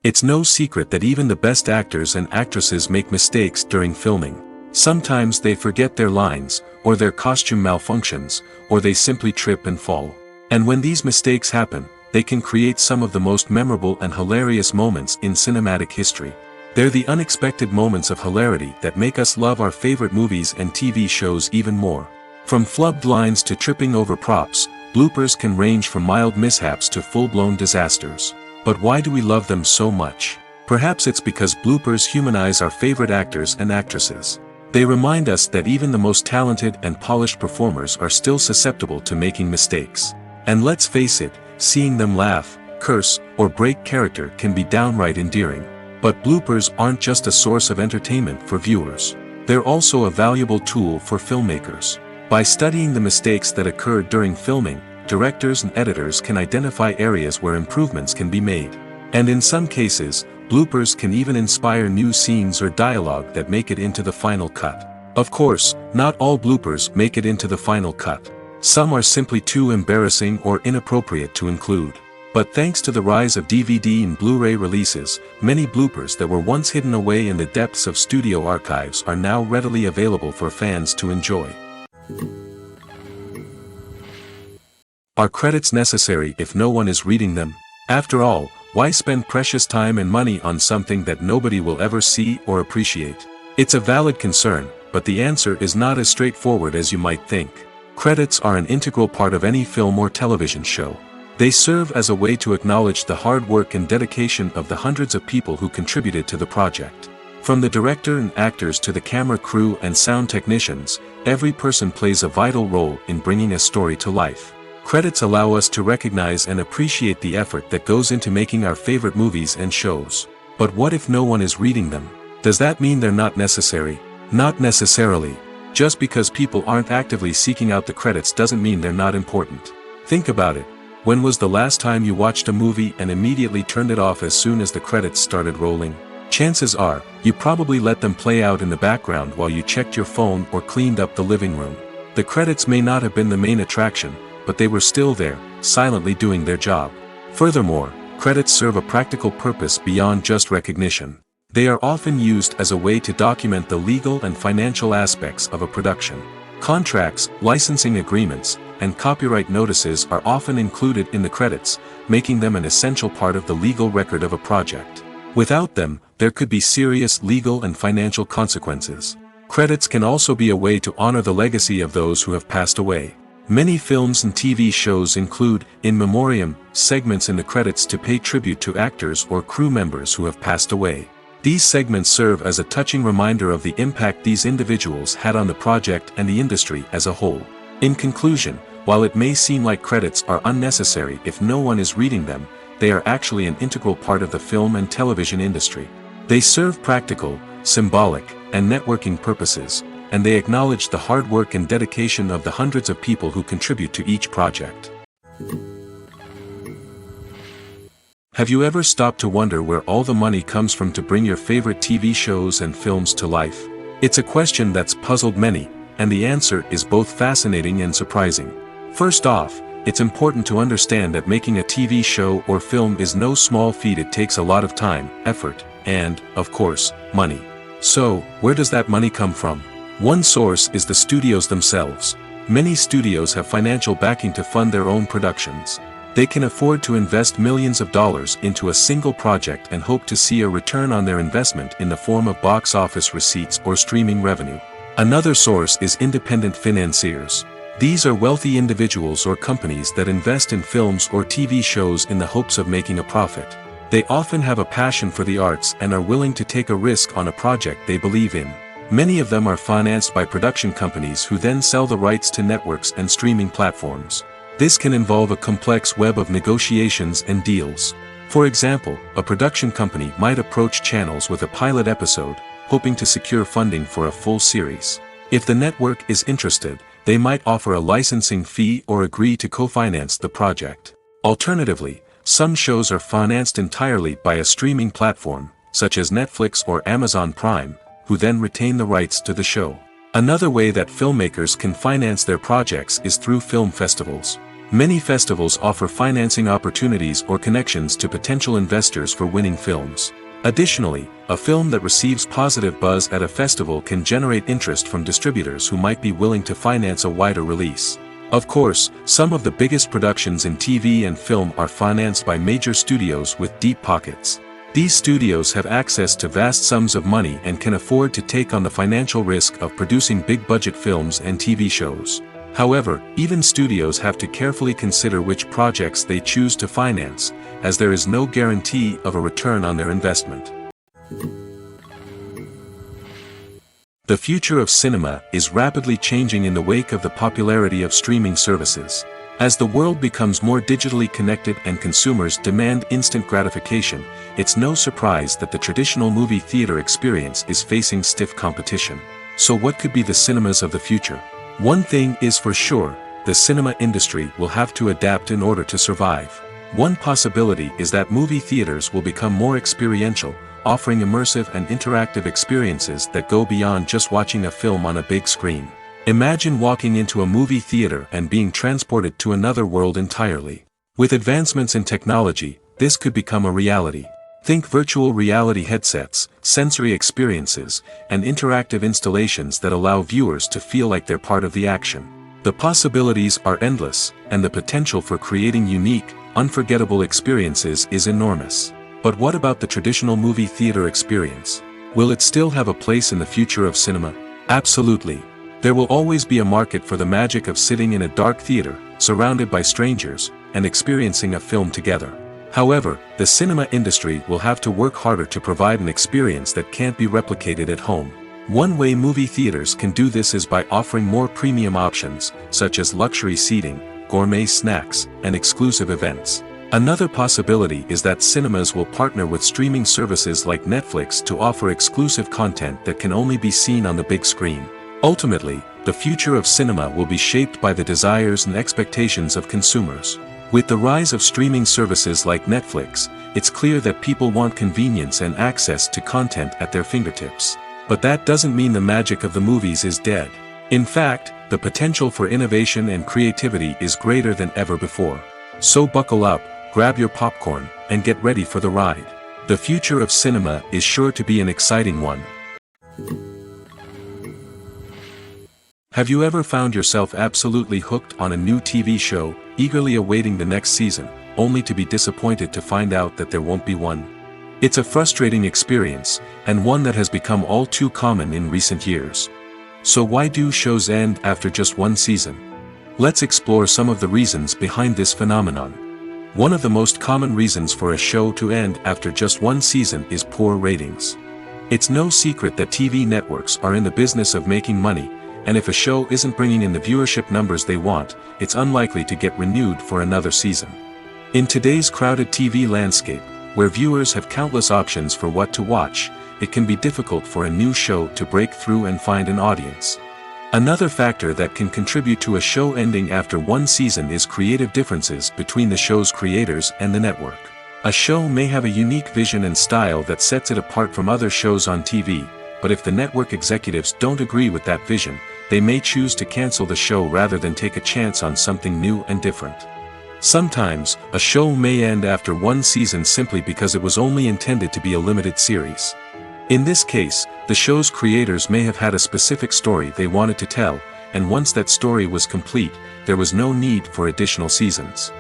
It's no secret that even the best actors and actresses make mistakes during filming. Sometimes they forget their lines, or their costume malfunctions, or they simply trip and fall. And when these mistakes happen, they can create some of the most memorable and hilarious moments in cinematic history. They're the unexpected moments of hilarity that make us love our favorite movies and TV shows even more. From flubbed lines to tripping over props, bloopers can range from mild mishaps to full-blown disasters. But why do we love them so much? Perhaps it's because bloopers humanize our favorite actors and actresses. They remind us that even the most talented and polished performers are still susceptible to making mistakes. And let's face it, seeing them laugh, curse, or break character can be downright endearing. But bloopers aren't just a source of entertainment for viewers. They're also a valuable tool for filmmakers. By studying the mistakes that occurred during filming, directors and editors can identify areas where improvements can be made. And in some cases, bloopers can even inspire new scenes or dialogue that make it into the final cut. Of course, not all bloopers make it into the final cut. Some are simply too embarrassing or inappropriate to include. But thanks to the rise of DVD and Blu-ray releases, many bloopers that were once hidden away in the depths of studio archives are now readily available for fans to enjoy. Are credits necessary if no one is reading them? After all, why spend precious time and money on something that nobody will ever see or appreciate? It's a valid concern, but the answer is not as straightforward as you might think. Credits are an integral part of any film or television show. They serve as a way to acknowledge the hard work and dedication of the hundreds of people who contributed to the project. From the director and actors to the camera crew and sound technicians, every person plays a vital role in bringing a story to life. Credits allow us to recognize and appreciate the effort that goes into making our favorite movies and shows. But what if no one is reading them? Does that mean they're not necessary? Not necessarily. Just because people aren't actively seeking out the credits doesn't mean they're not important. Think about it. When was the last time you watched a movie and immediately turned it off as soon as the credits started rolling? Chances are, you probably let them play out in the background while you checked your phone or cleaned up the living room. The credits may not have been the main attraction, but they were still there, silently doing their job. Furthermore, credits serve a practical purpose beyond just recognition. They are often used as a way to document the legal and financial aspects of a production. Contracts, licensing agreements, and copyright notices are often included in the credits, making them an essential part of the legal record of a project. Without them, there could be serious legal and financial consequences. Credits can also be a way to honor the legacy of those who have passed away. Many films and TV shows include, in memoriam, segments in the credits to pay tribute to actors or crew members who have passed away. These segments serve as a touching reminder of the impact these individuals had on the project and the industry as a whole. In conclusion, while it may seem like credits are unnecessary if no one is reading them, they are actually an integral part of the film and television industry. They serve practical, symbolic, and networking purposes, and they acknowledge the hard work and dedication of the hundreds of people who contribute to each project. Have you ever stopped to wonder where all the money comes from to bring your favorite TV shows and films to life? It's a question that's puzzled many, and the answer is both fascinating and surprising. First off, it's important to understand that making a TV show or film is no small feat. It takes a lot of time, effort, and, of course, money. So, where does that money come from? One source is the studios themselves. Many studios have financial backing to fund their own productions. They can afford to invest millions of dollars into a single project and hope to see a return on their investment in the form of box office receipts or streaming revenue. Another source is independent financiers. These are wealthy individuals or companies that invest in films or TV shows in the hopes of making a profit. They often have a passion for the arts and are willing to take a risk on a project they believe in. Many of them are financed by production companies who then sell the rights to networks and streaming platforms. This can involve a complex web of negotiations and deals. For example, a production company might approach channels with a pilot episode, hoping to secure funding for a full series. If the network is interested, they might offer a licensing fee or agree to co-finance the project. Alternatively, some shows are financed entirely by a streaming platform, such as Netflix or Amazon Prime, who then retain the rights to the show. Another way that filmmakers can finance their projects is through film festivals. Many festivals offer financing opportunities or connections to potential investors for winning films. Additionally, a film that receives positive buzz at a festival can generate interest from distributors who might be willing to finance a wider release. Of course, some of the biggest productions in TV and film are financed by major studios with deep pockets. These studios have access to vast sums of money and can afford to take on the financial risk of producing big-budget films and TV shows. However, even studios have to carefully consider which projects they choose to finance, as there is no guarantee of a return on their investment. The future of cinema is rapidly changing in the wake of the popularity of streaming services. As the world becomes more digitally connected and consumers demand instant gratification, it's no surprise that the traditional movie theater experience is facing stiff competition. So what could be the cinemas of the future? One thing is for sure, the cinema industry will have to adapt in order to survive. One possibility is that movie theaters will become more experiential, offering immersive and interactive experiences that go beyond just watching a film on a big screen. Imagine walking into a movie theater and being transported to another world entirely. With advancements in technology, this could become a reality. Think virtual reality headsets, sensory experiences, and interactive installations that allow viewers to feel like they're part of the action. The possibilities are endless, and the potential for creating unique, unforgettable experiences is enormous. But what about the traditional movie theater experience? Will it still have a place in the future of cinema? Absolutely. There will always be a market for the magic of sitting in a dark theater, surrounded by strangers, and experiencing a film together. However, the cinema industry will have to work harder to provide an experience that can't be replicated at home. One way movie theaters can do this is by offering more premium options, such as luxury seating, gourmet snacks, and exclusive events. Another possibility is that cinemas will partner with streaming services like Netflix to offer exclusive content that can only be seen on the big screen. Ultimately, the future of cinema will be shaped by the desires and expectations of consumers. With the rise of streaming services like Netflix, it's clear that people want convenience and access to content at their fingertips. But that doesn't mean the magic of the movies is dead. In fact, the potential for innovation and creativity is greater than ever before. So buckle up, grab your popcorn, and get ready for the ride. The future of cinema is sure to be an exciting one. Have you ever found yourself absolutely hooked on a new TV show, eagerly awaiting the next season, only to be disappointed to find out that there won't be one? It's a frustrating experience, and one that has become all too common in recent years. So why do shows end after just one season? Let's explore some of the reasons behind this phenomenon. One of the most common reasons for a show to end after just one season is poor ratings. It's no secret that TV networks are in the business of making money, and if a show isn't bringing in the viewership numbers they want, it's unlikely to get renewed for another season. In today's crowded TV landscape, where viewers have countless options for what to watch, it can be difficult for a new show to break through and find an audience. Another factor that can contribute to a show ending after one season is creative differences between the show's creators and the network. A show may have a unique vision and style that sets it apart from other shows on TV, but if the network executives don't agree with that vision, they may choose to cancel the show rather than take a chance on something new and different. Sometimes, a show may end after one season simply because it was only intended to be a limited series. In this case, the show's creators may have had a specific story they wanted to tell, and once that story was complete, there was no need for additional seasons.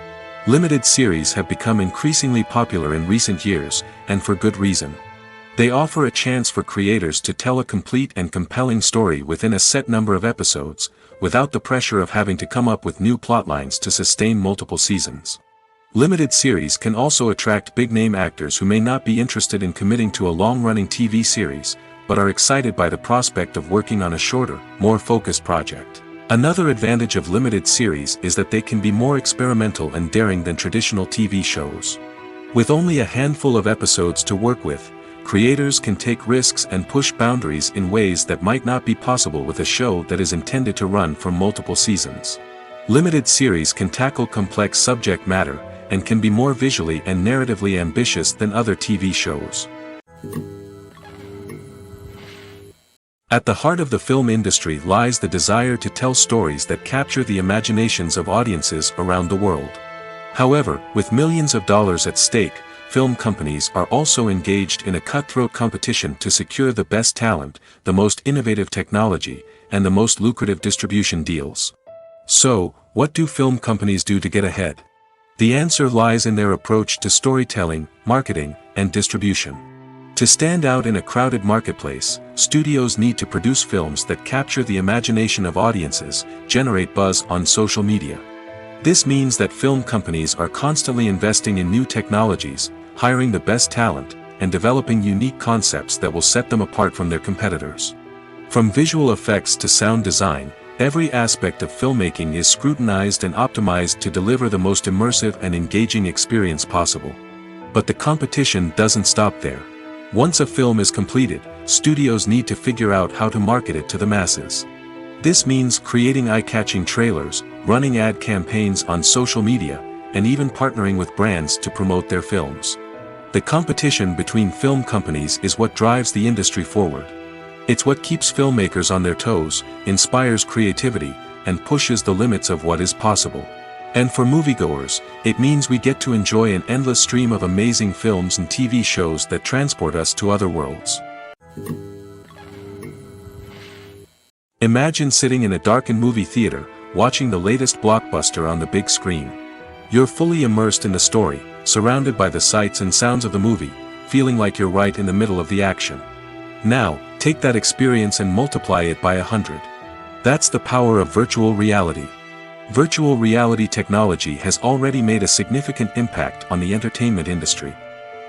Limited series have become increasingly popular in recent years, and for good reason. They offer a chance for creators to tell a complete and compelling story within a set number of episodes, without the pressure of having to come up with new plotlines to sustain multiple seasons. Limited series can also attract big-name actors who may not be interested in committing to a long-running TV series, but are excited by the prospect of working on a shorter, more focused project. Another advantage of limited series is that they can be more experimental and daring than traditional TV shows. With only a handful of episodes to work with, creators can take risks and push boundaries in ways that might not be possible with a show that is intended to run for multiple seasons. Limited series can tackle complex subject matter, and can be more visually and narratively ambitious than other TV shows. At the heart of the film industry lies the desire to tell stories that capture the imaginations of audiences around the world. However, with millions of dollars at stake, film companies are also engaged in a cutthroat competition to secure the best talent, the most innovative technology, and the most lucrative distribution deals. So, what do film companies do to get ahead? The answer lies in their approach to storytelling, marketing, and distribution. To stand out in a crowded marketplace, studios need to produce films that capture the imagination of audiences, generate buzz on social media. This means that film companies are constantly investing in new technologies, hiring the best talent, and developing unique concepts that will set them apart from their competitors. From visual effects to sound design, every aspect of filmmaking is scrutinized and optimized to deliver the most immersive and engaging experience possible. But the competition doesn't stop there. Once a film is completed, studios need to figure out how to market it to the masses. This means creating eye-catching trailers, running ad campaigns on social media, and even partnering with brands to promote their films. The competition between film companies is what drives the industry forward. It's what keeps filmmakers on their toes, inspires creativity, and pushes the limits of what is possible. And for moviegoers, it means we get to enjoy an endless stream of amazing films and TV shows that transport us to other worlds. Imagine sitting in a darkened movie theater, watching the latest blockbuster on the big screen. You're fully immersed in the story, surrounded by the sights and sounds of the movie, feeling like you're right in the middle of the action. Now, take that experience and multiply it by 100. That's the power of virtual reality. Virtual reality technology has already made a significant impact on the entertainment industry.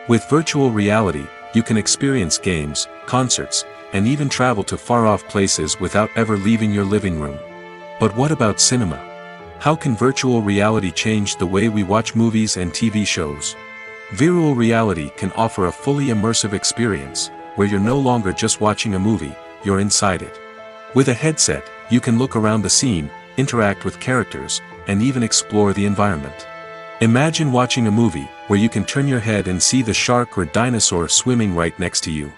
With virtual reality, you can experience games, concerts, and even travel to far-off places without ever leaving your living room. But what about cinema? How can virtual reality change the way we watch movies and TV shows? Virtual reality can offer a fully immersive experience, where you're no longer just watching a movie, you're inside it. With a headset, you can look around the scene, interact with characters, and even explore the environment. Imagine watching a movie, where you can turn your head and see the shark or dinosaur swimming right next to you.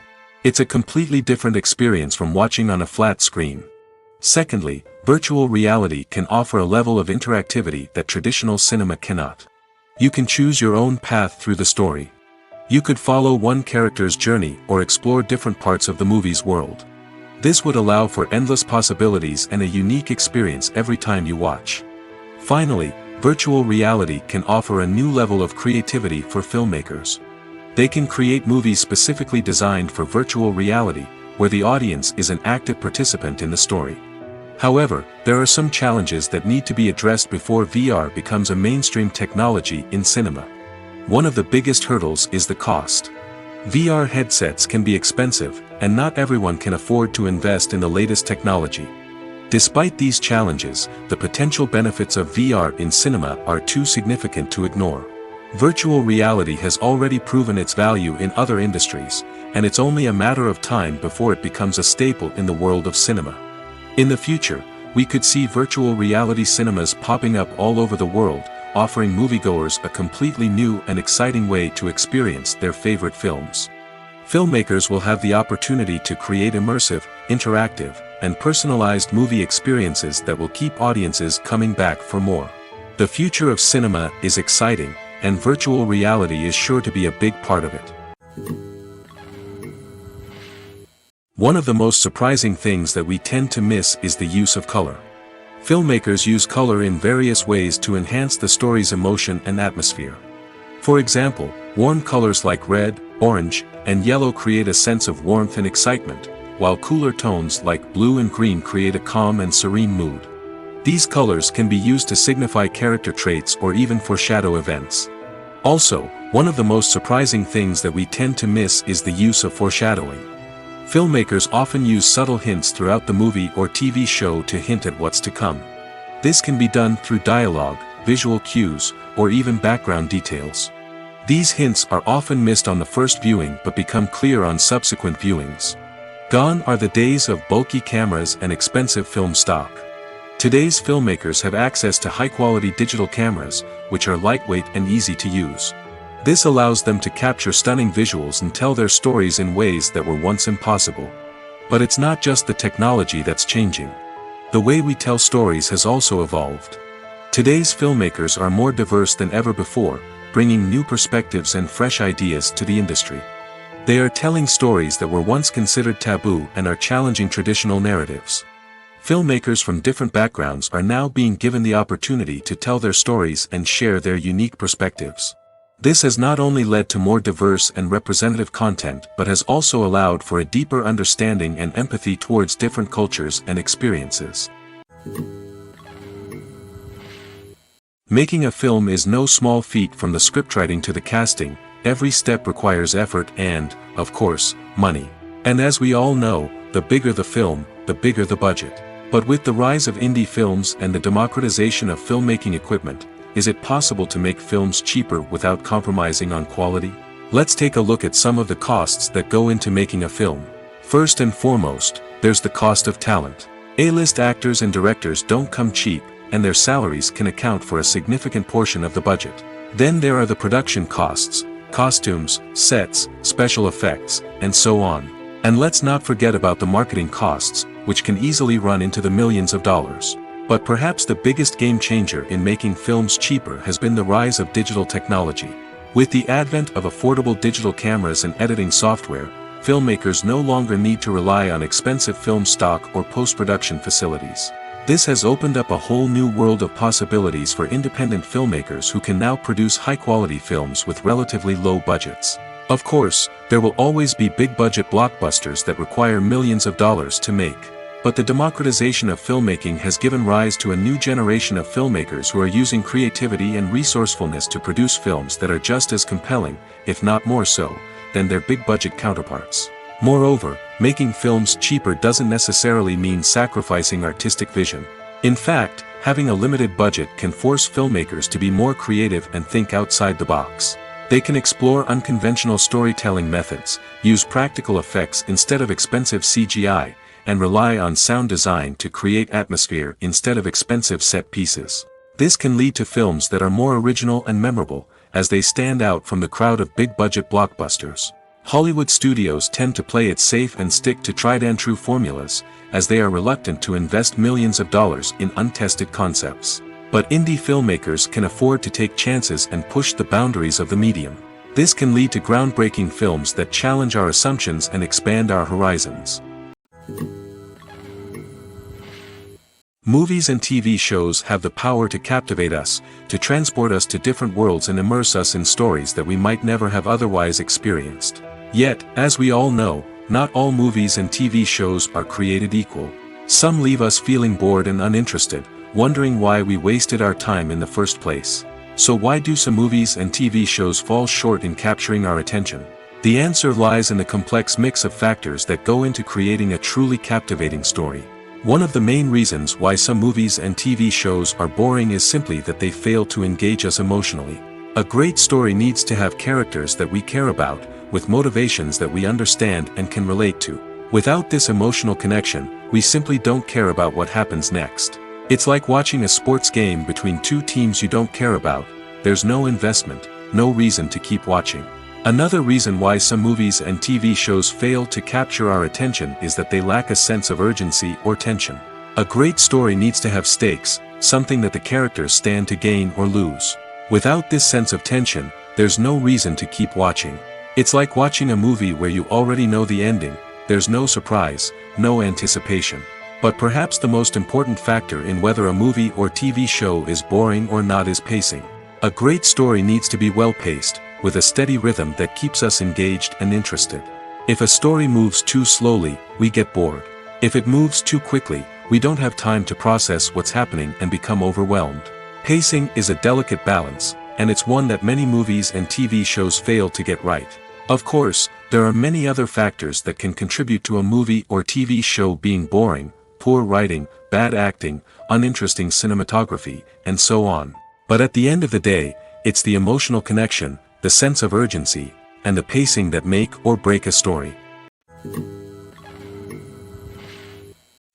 It's a completely different experience from watching on a flat screen. Secondly, virtual reality can offer a level of interactivity that traditional cinema cannot. You can choose your own path through the story. You could follow one character's journey or explore different parts of the movie's world. This would allow for endless possibilities and a unique experience every time you watch. Finally, virtual reality can offer a new level of creativity for filmmakers. They can create movies specifically designed for virtual reality, where the audience is an active participant in the story. However, there are some challenges that need to be addressed before VR becomes a mainstream technology in cinema. One of the biggest hurdles is the cost. VR headsets can be expensive, and not everyone can afford to invest in the latest technology. Despite these challenges, the potential benefits of VR in cinema are too significant to ignore. Virtual reality has already proven its value in other industries, and it's only a matter of time before it becomes a staple in the world of cinema. In the future, we could see virtual reality cinemas popping up all over the world, offering moviegoers a completely new and exciting way to experience their favorite films. Filmmakers will have the opportunity to create immersive, interactive, and personalized movie experiences that will keep audiences coming back for more. The future of cinema is exciting, and virtual reality is sure to be a big part of it. One of the most surprising things that we tend to miss is the use of color. Filmmakers use color in various ways to enhance the story's emotion and atmosphere. For example, warm colors like red, orange, and yellow create a sense of warmth and excitement, while cooler tones like blue and green create a calm and serene mood. These colors can be used to signify character traits or even foreshadow events. Also, one of the most surprising things that we tend to miss is the use of foreshadowing. Filmmakers often use subtle hints throughout the movie or TV show to hint at what's to come. This can be done through dialogue, visual cues, or even background details. These hints are often missed on the first viewing but become clear on subsequent viewings. Gone are the days of bulky cameras and expensive film stock. Today's filmmakers have access to high-quality digital cameras, which are lightweight and easy to use. This allows them to capture stunning visuals and tell their stories in ways that were once impossible. But it's not just the technology that's changing. The way we tell stories has also evolved. Today's filmmakers are more diverse than ever before, bringing new perspectives and fresh ideas to the industry. They are telling stories that were once considered taboo and are challenging traditional narratives. Filmmakers from different backgrounds are now being given the opportunity to tell their stories and share their unique perspectives. This has not only led to more diverse and representative content but has also allowed for a deeper understanding and empathy towards different cultures and experiences. Making a film is no small feat. From the scriptwriting to the casting, every step requires effort and, of course, money. And as we all know, the bigger the film, the bigger the budget. But with the rise of indie films and the democratization of filmmaking equipment, is it possible to make films cheaper without compromising on quality? Let's take a look at some of the costs that go into making a film. First and foremost, there's the cost of talent. A-list actors and directors don't come cheap, and their salaries can account for a significant portion of the budget. Then there are the production costs, costumes, sets, special effects, and so on. And let's not forget about the marketing costs, which can easily run into the millions of dollars. But perhaps the biggest game changer in making films cheaper has been the rise of digital technology. With the advent of affordable digital cameras and editing software, filmmakers no longer need to rely on expensive film stock or post-production facilities. This has opened up a whole new world of possibilities for independent filmmakers who can now produce high-quality films with relatively low budgets. Of course, there will always be big-budget blockbusters that require millions of dollars to make. But the democratization of filmmaking has given rise to a new generation of filmmakers who are using creativity and resourcefulness to produce films that are just as compelling, if not more so, than their big-budget counterparts. Moreover, making films cheaper doesn't necessarily mean sacrificing artistic vision. In fact, having a limited budget can force filmmakers to be more creative and think outside the box. They can explore unconventional storytelling methods, use practical effects instead of expensive CGI, and rely on sound design to create atmosphere instead of expensive set pieces. This can lead to films that are more original and memorable, as they stand out from the crowd of big-budget blockbusters. Hollywood studios tend to play it safe and stick to tried-and-true formulas, as they are reluctant to invest millions of dollars in untested concepts. But indie filmmakers can afford to take chances and push the boundaries of the medium. This can lead to groundbreaking films that challenge our assumptions and expand our horizons. Movies and TV shows have the power to captivate us, to transport us to different worlds and immerse us in stories that we might never have otherwise experienced. Yet, as we all know, not all movies and TV shows are created equal. Some leave us feeling bored and uninterested, wondering why we wasted our time in the first place. So why do some movies and TV shows fall short in capturing our attention? The answer lies in the complex mix of factors that go into creating a truly captivating story. One of the main reasons why some movies and TV shows are boring is simply that they fail to engage us emotionally. A great story needs to have characters that we care about, with motivations that we understand and can relate to. Without this emotional connection, we simply don't care about what happens next. It's like watching a sports game between two teams you don't care about. There's no investment, no reason to keep watching. Another reason why some movies and TV shows fail to capture our attention is that they lack a sense of urgency or tension. A great story needs to have stakes, something that the characters stand to gain or lose. Without this sense of tension, there's no reason to keep watching. It's like watching a movie where you already know the ending. There's no surprise, no anticipation. But perhaps the most important factor in whether a movie or TV show is boring or not is pacing. A great story needs to be well-paced, with a steady rhythm that keeps us engaged and interested. If a story moves too slowly, we get bored. If it moves too quickly, we don't have time to process what's happening and become overwhelmed. Pacing is a delicate balance, and it's one that many movies and TV shows fail to get right. Of course, there are many other factors that can contribute to a movie or TV show being boring: poor writing, bad acting, uninteresting cinematography, and so on. But at the end of the day, it's the emotional connection, the sense of urgency, and the pacing that make or break a story.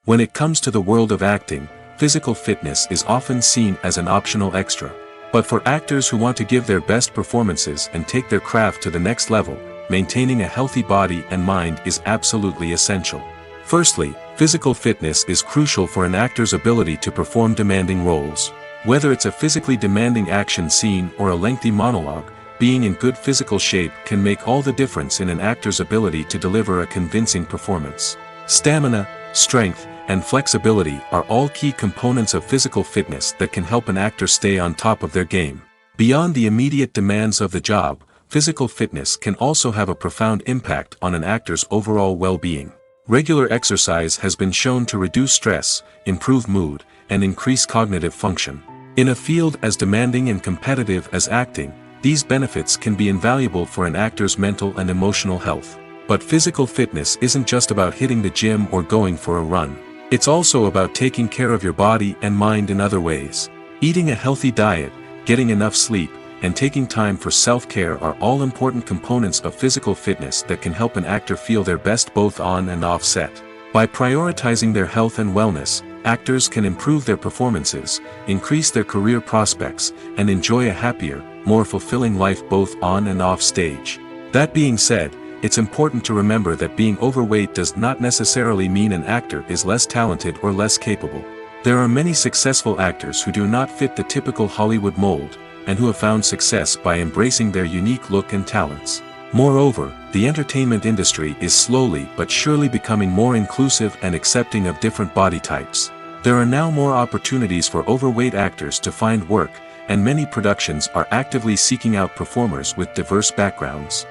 When it comes to the world of acting, physical fitness is often seen as an optional extra. But for actors who want to give their best performances and take their craft to the next level, maintaining a healthy body and mind is absolutely essential. Firstly, physical fitness is crucial for an actor's ability to perform demanding roles. Whether it's a physically demanding action scene or a lengthy monologue, being in good physical shape can make all the difference in an actor's ability to deliver a convincing performance. Stamina, strength, and flexibility are all key components of physical fitness that can help an actor stay on top of their game. Beyond the immediate demands of the job, physical fitness can also have a profound impact on an actor's overall well-being. Regular exercise has been shown to reduce stress, improve mood, and increase cognitive function. In a field as demanding and competitive as acting, these benefits can be invaluable for an actor's mental and emotional health. But physical fitness isn't just about hitting the gym or going for a run. It's also about taking care of your body and mind in other ways. Eating a healthy diet, getting enough sleep, and taking time for self-care are all important components of physical fitness that can help an actor feel their best both on and off set. By prioritizing their health and wellness, actors can improve their performances, increase their career prospects, and enjoy a happier, more fulfilling life both on and off stage. That being said, it's important to remember that being overweight does not necessarily mean an actor is less talented or less capable. There are many successful actors who do not fit the typical Hollywood mold, and who have found success by embracing their unique look and talents. Moreover, the entertainment industry is slowly but surely becoming more inclusive and accepting of different body types. There are now more opportunities for overweight actors to find work, and many productions are actively seeking out performers with diverse backgrounds.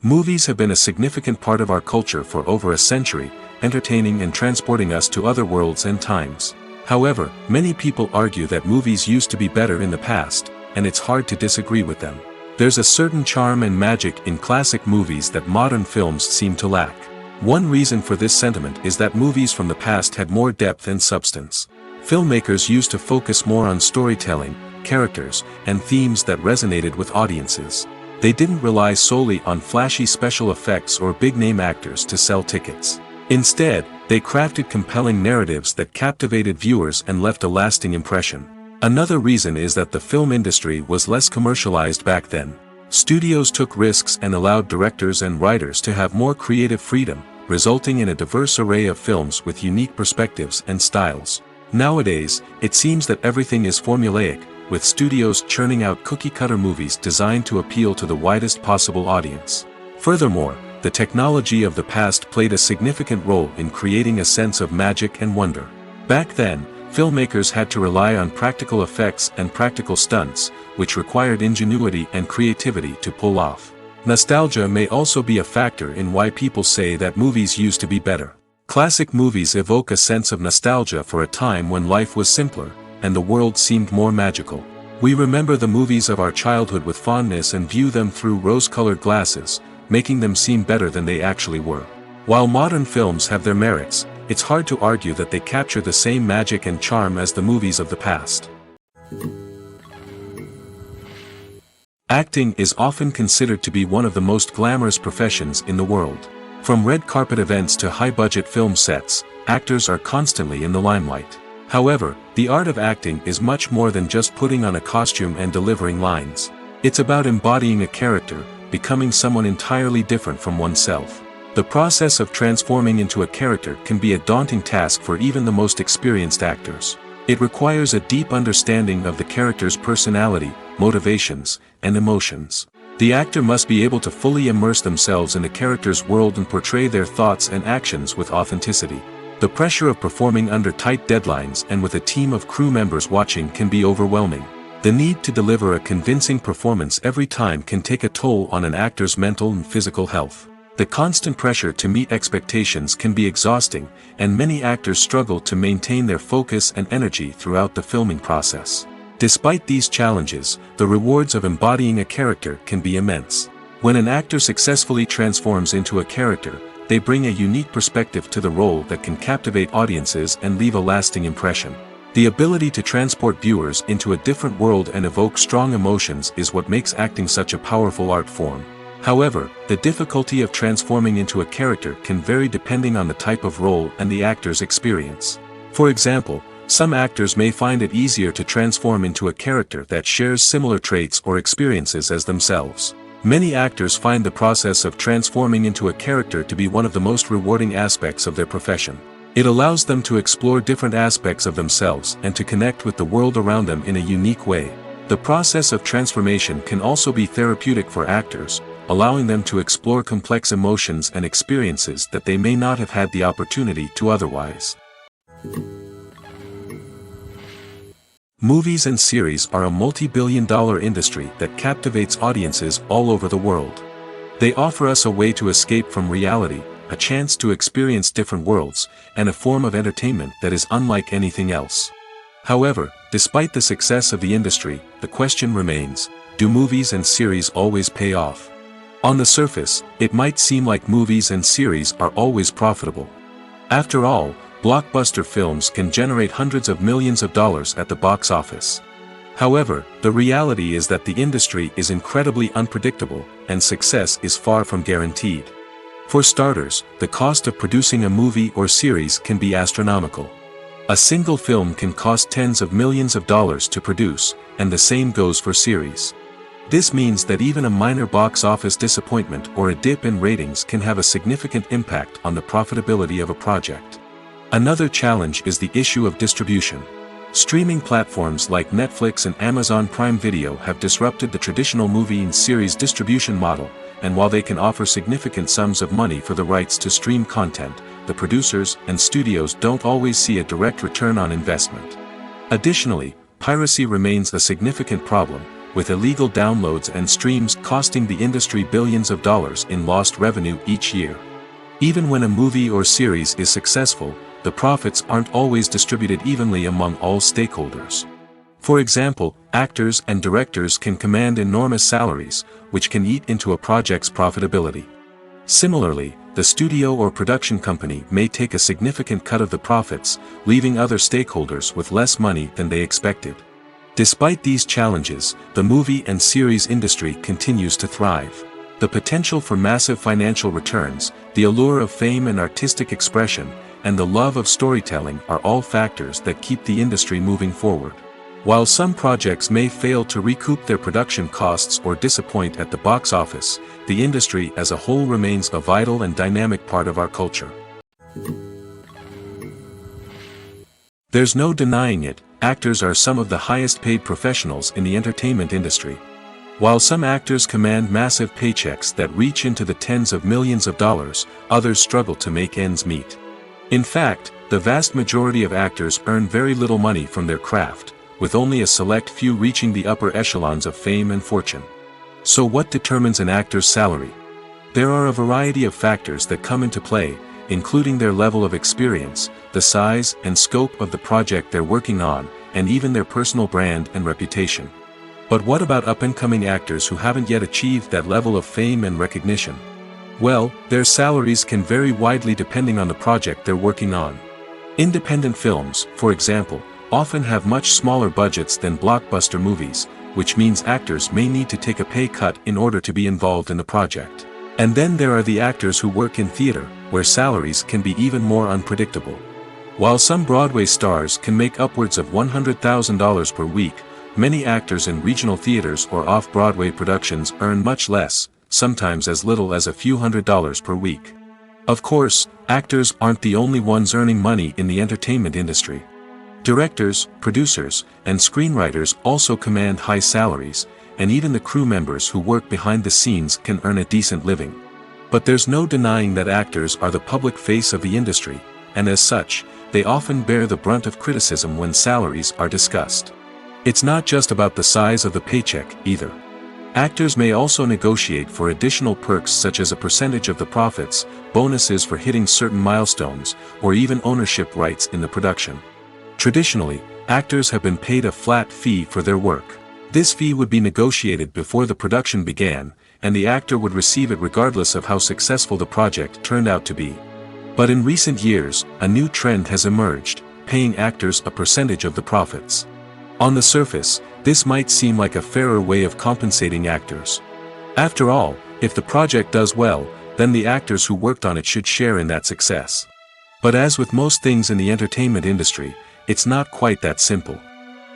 Movies have been a significant part of our culture for over a century, entertaining and transporting us to other worlds and times. However, many people argue that movies used to be better in the past, and it's hard to disagree with them. There's a certain charm and magic in classic movies that modern films seem to lack. One reason for this sentiment is that movies from the past had more depth and substance. Filmmakers used to focus more on storytelling, characters, and themes that resonated with audiences. They didn't rely solely on flashy special effects or big-name actors to sell tickets. Instead, they crafted compelling narratives that captivated viewers and left a lasting impression. Another reason is that the film industry was less commercialized back then. Studios took risks and allowed directors and writers to have more creative freedom, resulting in a diverse array of films with unique perspectives and styles. Nowadays, it seems that everything is formulaic, with studios churning out cookie-cutter movies designed to appeal to the widest possible audience. Furthermore, the technology of the past played a significant role in creating a sense of magic and wonder. Back then, filmmakers had to rely on practical effects and practical stunts, which required ingenuity and creativity to pull off. Nostalgia may also be a factor in why people say that movies used to be better. Classic movies evoke a sense of nostalgia for a time when life was simpler, and the world seemed more magical. We remember the movies of our childhood with fondness and view them through rose-colored glasses, making them seem better than they actually were. While modern films have their merits, it's hard to argue that they capture the same magic and charm as the movies of the past. Acting is often considered to be one of the most glamorous professions in the world. From red carpet events to high-budget film sets, actors are constantly in the limelight. However, the art of acting is much more than just putting on a costume and delivering lines. It's about embodying a character, becoming someone entirely different from oneself. The process of transforming into a character can be a daunting task for even the most experienced actors. It requires a deep understanding of the character's personality, motivations, and emotions. The actor must be able to fully immerse themselves in the character's world and portray their thoughts and actions with authenticity. The pressure of performing under tight deadlines and with a team of crew members watching can be overwhelming. The need to deliver a convincing performance every time can take a toll on an actor's mental and physical health. The constant pressure to meet expectations can be exhausting, and many actors struggle to maintain their focus and energy throughout the filming process. Despite these challenges, the rewards of embodying a character can be immense. When an actor successfully transforms into a character, they bring a unique perspective to the role that can captivate audiences and leave a lasting impression. The ability to transport viewers into a different world and evoke strong emotions is what makes acting such a powerful art form. However, the difficulty of transforming into a character can vary depending on the type of role and the actor's experience. For example, some actors may find it easier to transform into a character that shares similar traits or experiences as themselves. Many actors find the process of transforming into a character to be one of the most rewarding aspects of their profession. It allows them to explore different aspects of themselves and to connect with the world around them in a unique way. The process of transformation can also be therapeutic for actors, allowing them to explore complex emotions and experiences that they may not have had the opportunity to otherwise. Movies and series are a multi-billion-dollar industry that captivates audiences all over the world. They offer us a way to escape from reality, a chance to experience different worlds, and a form of entertainment that is unlike anything else. However, despite the success of the industry, the question remains, do movies and series always pay off? On the surface, it might seem like movies and series are always profitable. After all, blockbuster films can generate hundreds of millions of dollars at the box office. However, the reality is that the industry is incredibly unpredictable, and success is far from guaranteed. For starters, the cost of producing a movie or series can be astronomical. A single film can cost tens of millions of dollars to produce, and the same goes for series. This means that even a minor box office disappointment or a dip in ratings can have a significant impact on the profitability of a project. Another challenge is the issue of distribution. Streaming platforms like Netflix and Amazon Prime Video have disrupted the traditional movie and series distribution model, and while they can offer significant sums of money for the rights to stream content, the producers and studios don't always see a direct return on investment. Additionally, piracy remains a significant problem, with illegal downloads and streams costing the industry billions of dollars in lost revenue each year. Even when a movie or series is successful, the profits aren't always distributed evenly among all stakeholders. For example, actors and directors can command enormous salaries, which can eat into a project's profitability. Similarly, the studio or production company may take a significant cut of the profits, leaving other stakeholders with less money than they expected. Despite these challenges, the movie and series industry continues to thrive. The potential for massive financial returns, the allure of fame and artistic expression, and the love of storytelling are all factors that keep the industry moving forward. While some projects may fail to recoup their production costs or disappoint at the box office, the industry as a whole remains a vital and dynamic part of our culture. There's no denying it, actors are some of the highest paid professionals in the entertainment industry. While some actors command massive paychecks that reach into the tens of millions of dollars, others struggle to make ends meet. In fact, the vast majority of actors earn very little money from their craft, with only a select few reaching the upper echelons of fame and fortune. So what determines an actor's salary? There are a variety of factors that come into play, including their level of experience, the size and scope of the project they're working on, and even their personal brand and reputation. But what about up-and-coming actors who haven't yet achieved that level of fame and recognition? Well, their salaries can vary widely depending on the project they're working on. Independent films, for example, often have much smaller budgets than blockbuster movies, which means actors may need to take a pay cut in order to be involved in the project. And then there are the actors who work in theater, where salaries can be even more unpredictable. While some Broadway stars can make upwards of $100,000 per week, many actors in regional theaters or off-Broadway productions earn much less, sometimes as little as a few $100s per week. Of course, actors aren't the only ones earning money in the entertainment industry. Directors, producers, and screenwriters also command high salaries, and even the crew members who work behind the scenes can earn a decent living. But there's no denying that actors are the public face of the industry, and as such, they often bear the brunt of criticism when salaries are discussed. It's not just about the size of the paycheck, either. Actors may also negotiate for additional perks such as a percentage of the profits, bonuses for hitting certain milestones, or even ownership rights in the production. Traditionally, actors have been paid a flat fee for their work. This fee would be negotiated before the production began, and the actor would receive it regardless of how successful the project turned out to be. But in recent years, a new trend has emerged, paying actors a percentage of the profits. On the surface, this might seem like a fairer way of compensating actors. After all, if the project does well, then the actors who worked on it should share in that success. But as with most things in the entertainment industry, it's not quite that simple.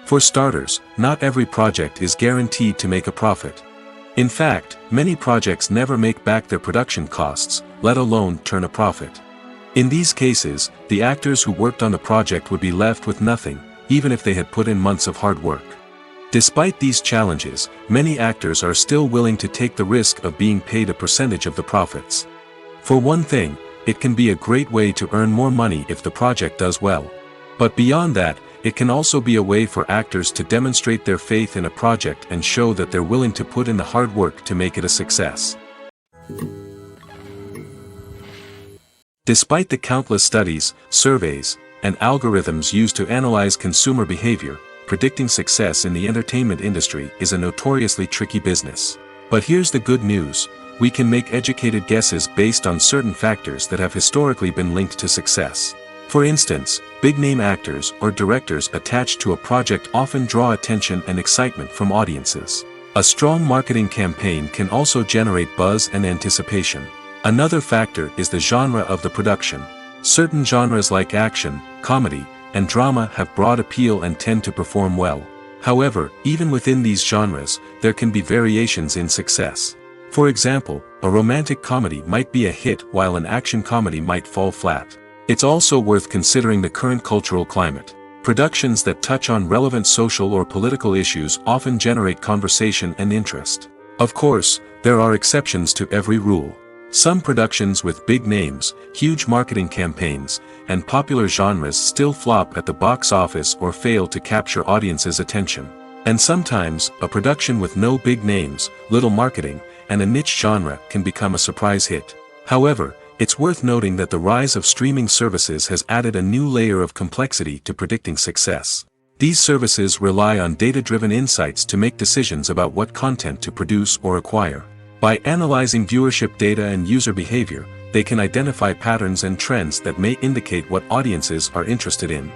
For starters, not every project is guaranteed to make a profit. In fact, many projects never make back their production costs, let alone turn a profit. In these cases, the actors who worked on the project would be left with nothing, even if they had put in months of hard work. Despite these challenges, many actors are still willing to take the risk of being paid a percentage of the profits. For one thing, it can be a great way to earn more money if the project does well. But beyond that, it can also be a way for actors to demonstrate their faith in a project and show that they're willing to put in the hard work to make it a success. Despite the countless studies, surveys, and algorithms used to analyze consumer behavior, predicting success in the entertainment industry is a notoriously tricky business. But here's the good news: we can make educated guesses based on certain factors that have historically been linked to success. For instance, big-name actors or directors attached to a project often draw attention and excitement from audiences. A strong marketing campaign can also generate buzz and anticipation. Another factor is the genre of the production. Certain genres like action, comedy, and drama have broad appeal and tend to perform well. However, even within these genres, there can be variations in success. For example, a romantic comedy might be a hit while an action comedy might fall flat. It's also worth considering the current cultural climate. Productions that touch on relevant social or political issues often generate conversation and interest. Of course, there are exceptions to every rule. Some productions with big names, huge marketing campaigns, and popular genres still flop at the box office or fail to capture audiences' attention. And sometimes, a production with no big names, little marketing, and a niche genre can become a surprise hit. However, it's worth noting that the rise of streaming services has added a new layer of complexity to predicting success. These services rely on data-driven insights to make decisions about what content to produce or acquire. By analyzing viewership data and user behavior, they can identify patterns and trends that may indicate what audiences are interested in.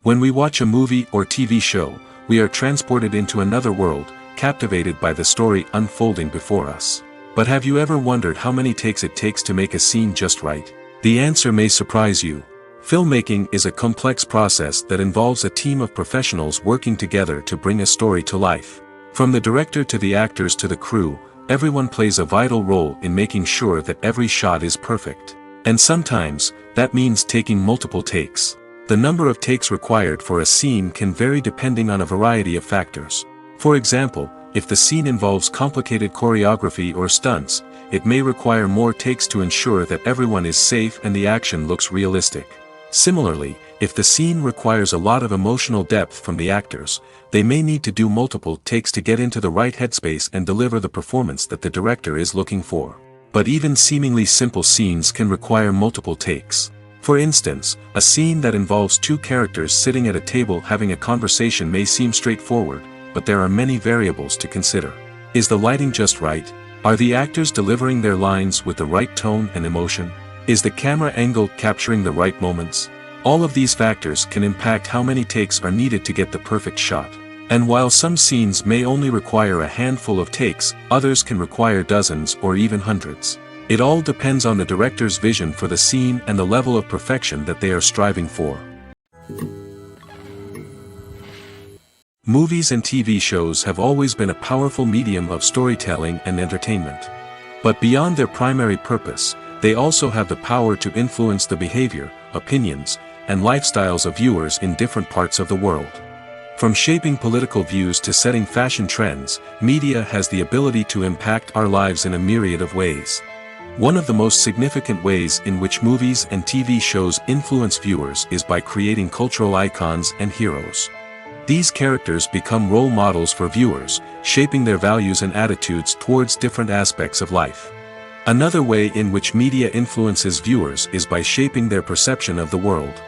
When we watch a movie or TV show, we are transported into another world, captivated by the story unfolding before us. But have you ever wondered how many takes it takes to make a scene just right? The answer may surprise you. Filmmaking is a complex process that involves a team of professionals working together to bring a story to life. From the director to the actors to the crew, everyone plays a vital role in making sure that every shot is perfect. And sometimes, that means taking multiple takes. The number of takes required for a scene can vary depending on a variety of factors. For example, if the scene involves complicated choreography or stunts, it may require more takes to ensure that everyone is safe and the action looks realistic. Similarly, if the scene requires a lot of emotional depth from the actors, they may need to do multiple takes to get into the right headspace and deliver the performance that the director is looking for. But even seemingly simple scenes can require multiple takes. For instance, a scene that involves two characters sitting at a table having a conversation may seem straightforward, but there are many variables to consider. Is the lighting just right? Are the actors delivering their lines with the right tone and emotion? Is the camera angle capturing the right moments? All of these factors can impact how many takes are needed to get the perfect shot. And while some scenes may only require a handful of takes, others can require dozens or even hundreds. It all depends on the director's vision for the scene and the level of perfection that they are striving for. Movies and TV shows have always been a powerful medium of storytelling and entertainment. But beyond their primary purpose, they also have the power to influence the behavior, opinions, and lifestyles of viewers in different parts of the world. From shaping political views to setting fashion trends, media has the ability to impact our lives in a myriad of ways. One of the most significant ways in which movies and TV shows influence viewers is by creating cultural icons and heroes. These characters become role models for viewers, shaping their values and attitudes towards different aspects of life. Another way in which media influences viewers is by shaping their perception of the world.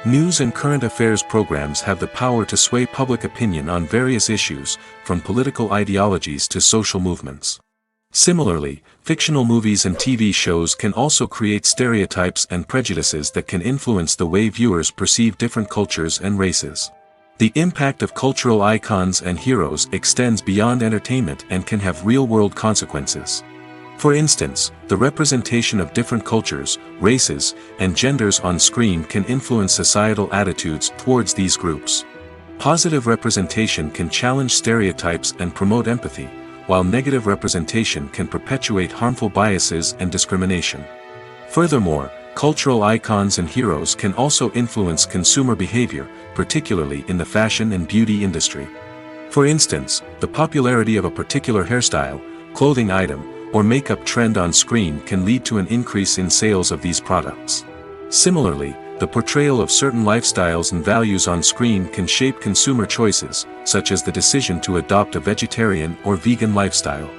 News and current affairs programs have the power to sway public opinion on various issues, from political ideologies to social movements. Similarly, fictional movies and TV shows can also create stereotypes and prejudices that can influence the way viewers perceive different cultures and races. The impact of cultural icons and heroes extends beyond entertainment and can have real-world consequences. For instance, the representation of different cultures, races, and genders on screen can influence societal attitudes towards these groups. Positive representation can challenge stereotypes and promote empathy, while negative representation can perpetuate harmful biases and discrimination. Furthermore, cultural icons and heroes can also influence consumer behavior, particularly in the fashion and beauty industry. For instance, the popularity of a particular hairstyle, clothing item, or makeup trend on screen can lead to an increase in sales of these products. Similarly, the portrayal of certain lifestyles and values on screen can shape consumer choices, such as the decision to adopt a vegetarian or vegan lifestyle.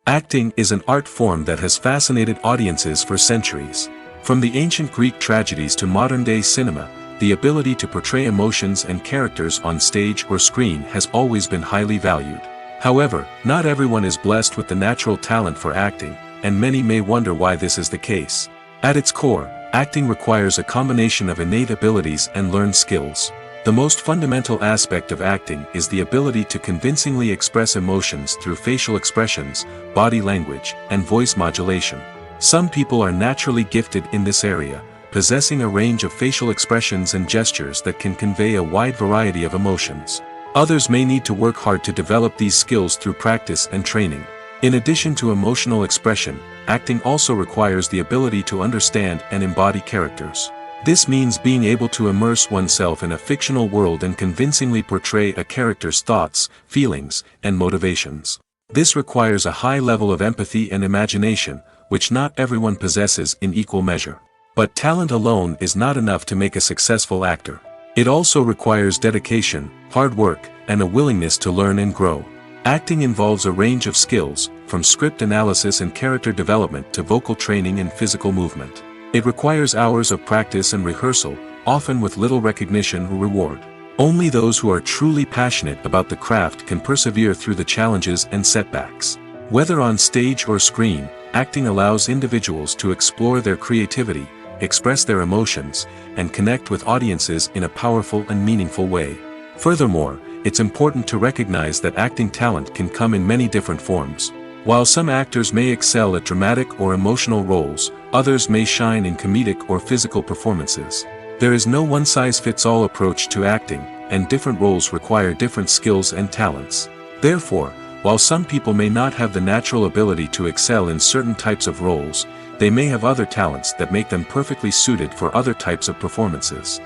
Acting is an art form that has fascinated audiences for centuries. From the ancient Greek tragedies to modern-day cinema, the ability to portray emotions and characters on stage or screen has always been highly valued. However, not everyone is blessed with the natural talent for acting, and many may wonder why this is the case. At its core, acting requires a combination of innate abilities and learned skills. The most fundamental aspect of acting is the ability to convincingly express emotions through facial expressions, body language, and voice modulation. Some people are naturally gifted in this area, possessing a range of facial expressions and gestures that can convey a wide variety of emotions. Others may need to work hard to develop these skills through practice and training. In addition to emotional expression, acting also requires the ability to understand and embody characters. This means being able to immerse oneself in a fictional world and convincingly portray a character's thoughts, feelings, and motivations. This requires a high level of empathy and imagination, which not everyone possesses in equal measure. But talent alone is not enough to make a successful actor. It also requires dedication, hard work, and a willingness to learn and grow. Acting involves a range of skills, from script analysis and character development to vocal training and physical movement. It requires hours of practice and rehearsal, often with little recognition or reward. Only those who are truly passionate about the craft can persevere through the challenges and setbacks. Whether on stage or screen, acting allows individuals to explore their creativity, express their emotions, and connect with audiences in a powerful and meaningful way. Furthermore, it's important to recognize that acting talent can come in many different forms. While some actors may excel at dramatic or emotional roles, others may shine in comedic or physical performances. There is no one-size-fits-all approach to acting, and different roles require different skills and talents. Therefore, while some people may not have the natural ability to excel in certain types of roles, they may have other talents that make them perfectly suited for other types of performances.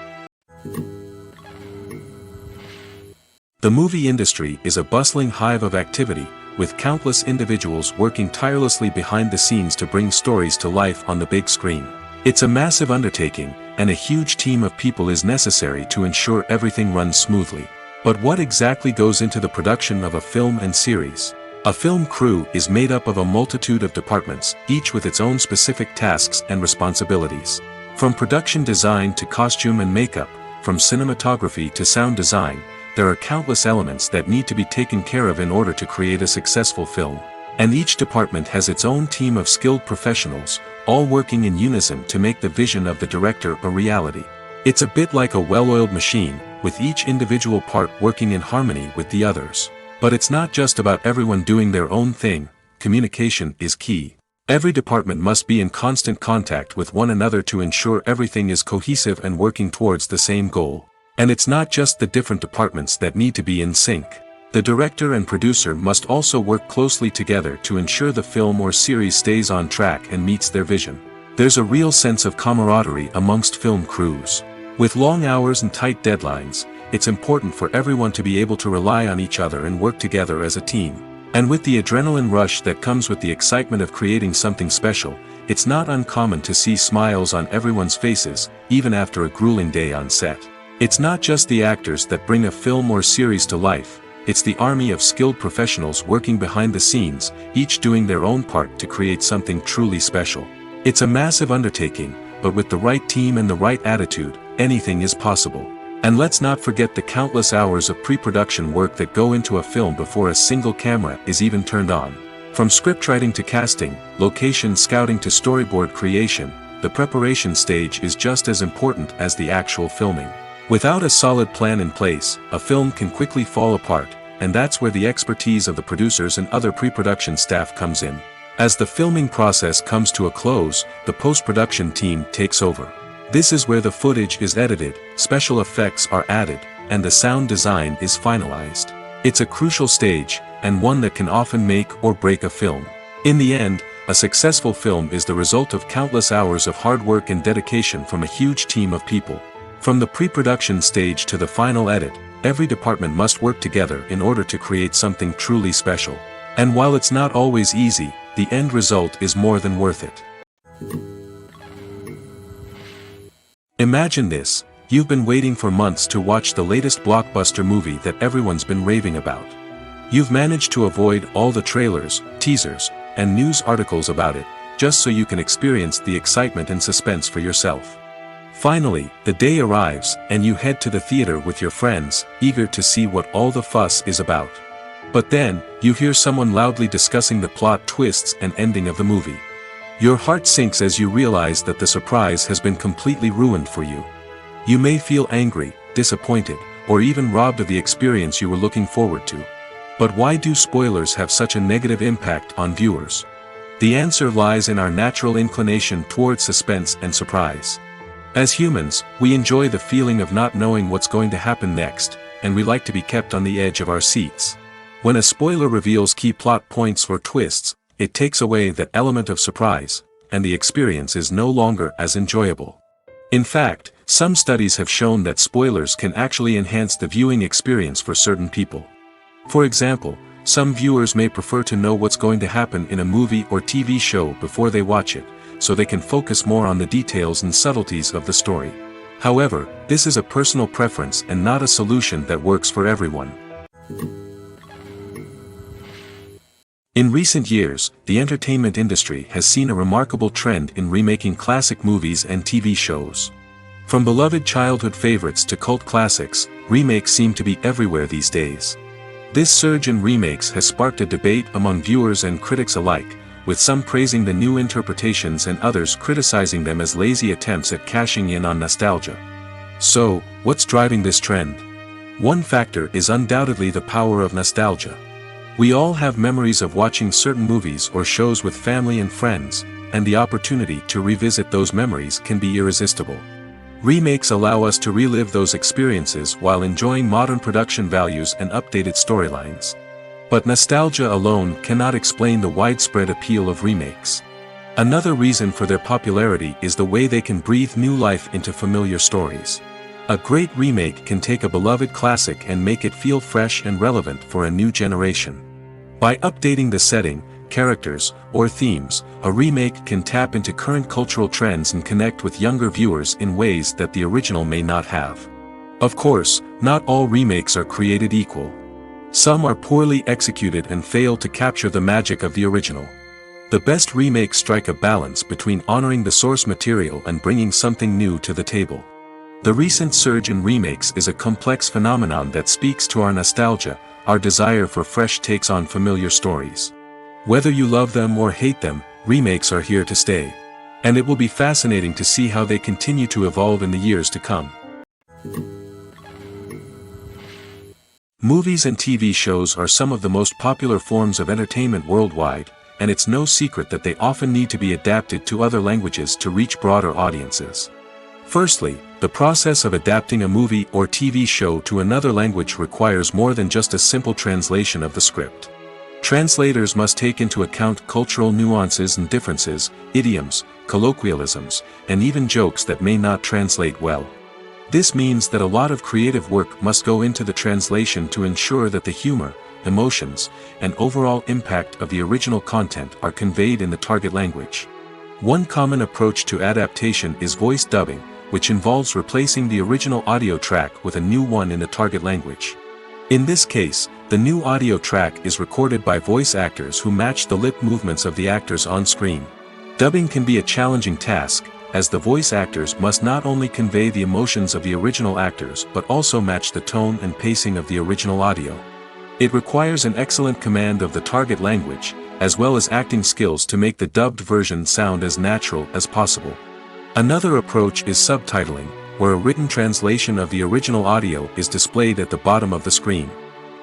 The movie industry is a bustling hive of activity, with countless individuals working tirelessly behind the scenes to bring stories to life on the big screen. It's a massive undertaking, and a huge team of people is necessary to ensure everything runs smoothly. But what exactly goes into the production of a film and series? A film crew is made up of a multitude of departments, each with its own specific tasks and responsibilities. From production design to costume and makeup, from cinematography to sound design, there are countless elements that need to be taken care of in order to create a successful film. And each department has its own team of skilled professionals, all working in unison to make the vision of the director a reality. It's a bit like a well-oiled machine, with each individual part working in harmony with the others. But it's not just about everyone doing their own thing. Communication is key. Every department must be in constant contact with one another to ensure everything is cohesive and working towards the same goal. And it's not just the different departments that need to be in sync. The director and producer must also work closely together to ensure the film or series stays on track and meets their vision. There's a real sense of camaraderie amongst film crews. With long hours and tight deadlines, it's important for everyone to be able to rely on each other and work together as a team. And with the adrenaline rush that comes with the excitement of creating something special, it's not uncommon to see smiles on everyone's faces, even after a grueling day on set. It's not just the actors that bring a film or series to life, it's the army of skilled professionals working behind the scenes, each doing their own part to create something truly special. It's a massive undertaking, but with the right team and the right attitude, anything is possible. And let's not forget the countless hours of pre-production work that go into a film before a single camera is even turned on. From scriptwriting to casting, location scouting to storyboard creation, the preparation stage is just as important as the actual filming. Without a solid plan in place, a film can quickly fall apart, and that's where the expertise of the producers and other pre-production staff comes in. As the filming process comes to a close, the post-production team takes over. This is where the footage is edited, special effects are added, and the sound design is finalized. It's a crucial stage, and one that can often make or break a film. In the end, a successful film is the result of countless hours of hard work and dedication from a huge team of people. From the pre-production stage to the final edit, every department must work together in order to create something truly special. And while it's not always easy, the end result is more than worth it. Imagine this: you've been waiting for months to watch the latest blockbuster movie that everyone's been raving about. You've managed to avoid all the trailers, teasers, and news articles about it, just so you can experience the excitement and suspense for yourself. Finally, the day arrives, and you head to the theater with your friends, eager to see what all the fuss is about. But then, you hear someone loudly discussing the plot twists and ending of the movie. Your heart sinks as you realize that the surprise has been completely ruined for you. You may feel angry, disappointed, or even robbed of the experience you were looking forward to. But why do spoilers have such a negative impact on viewers? The answer lies in our natural inclination toward suspense and surprise. As humans, we enjoy the feeling of not knowing what's going to happen next, and we like to be kept on the edge of our seats. When a spoiler reveals key plot points or twists, it takes away that element of surprise, and the experience is no longer as enjoyable. In fact, some studies have shown that spoilers can actually enhance the viewing experience for certain people. For example, some viewers may prefer to know what's going to happen in a movie or TV show before they watch it, so they can focus more on the details and subtleties of the story. However, this is a personal preference and not a solution that works for everyone. In recent years, the entertainment industry has seen a remarkable trend in remaking classic movies and TV shows. From beloved childhood favorites to cult classics, remakes seem to be everywhere these days. This surge in remakes has sparked a debate among viewers and critics alike, with some praising the new interpretations and others criticizing them as lazy attempts at cashing in on nostalgia. So, what's driving this trend? One factor is undoubtedly the power of nostalgia. We all have memories of watching certain movies or shows with family and friends, and the opportunity to revisit those memories can be irresistible. Remakes allow us to relive those experiences while enjoying modern production values and updated storylines. But nostalgia alone cannot explain the widespread appeal of remakes. Another reason for their popularity is the way they can breathe new life into familiar stories. A great remake can take a beloved classic and make it feel fresh and relevant for a new generation. By updating the setting, characters, or themes, a remake can tap into current cultural trends and connect with younger viewers in ways that the original may not have. Of course, not all remakes are created equal. Some are poorly executed and fail to capture the magic of the original. The best remakes strike a balance between honoring the source material and bringing something new to the table. The recent surge in remakes is a complex phenomenon that speaks to our nostalgia, our desire for fresh takes on familiar stories. Whether you love them or hate them, remakes are here to stay. And it will be fascinating to see how they continue to evolve in the years to come. Movies and TV shows are some of the most popular forms of entertainment worldwide, and it's no secret that they often need to be adapted to other languages to reach broader audiences. Firstly, the process of adapting a movie or TV show to another language requires more than just a simple translation of the script. Translators must take into account cultural nuances and differences, idioms, colloquialisms, and even jokes that may not translate well. This means that a lot of creative work must go into the translation to ensure that the humor, emotions, and overall impact of the original content are conveyed in the target language. One common approach to adaptation is voice dubbing, which involves replacing the original audio track with a new one in the target language. In this case, the new audio track is recorded by voice actors who match the lip movements of the actors on screen. Dubbing can be a challenging task, as the voice actors must not only convey the emotions of the original actors but also match the tone and pacing of the original audio. It requires an excellent command of the target language, as well as acting skills to make the dubbed version sound as natural as possible. Another approach is subtitling, where a written translation of the original audio is displayed at the bottom of the screen.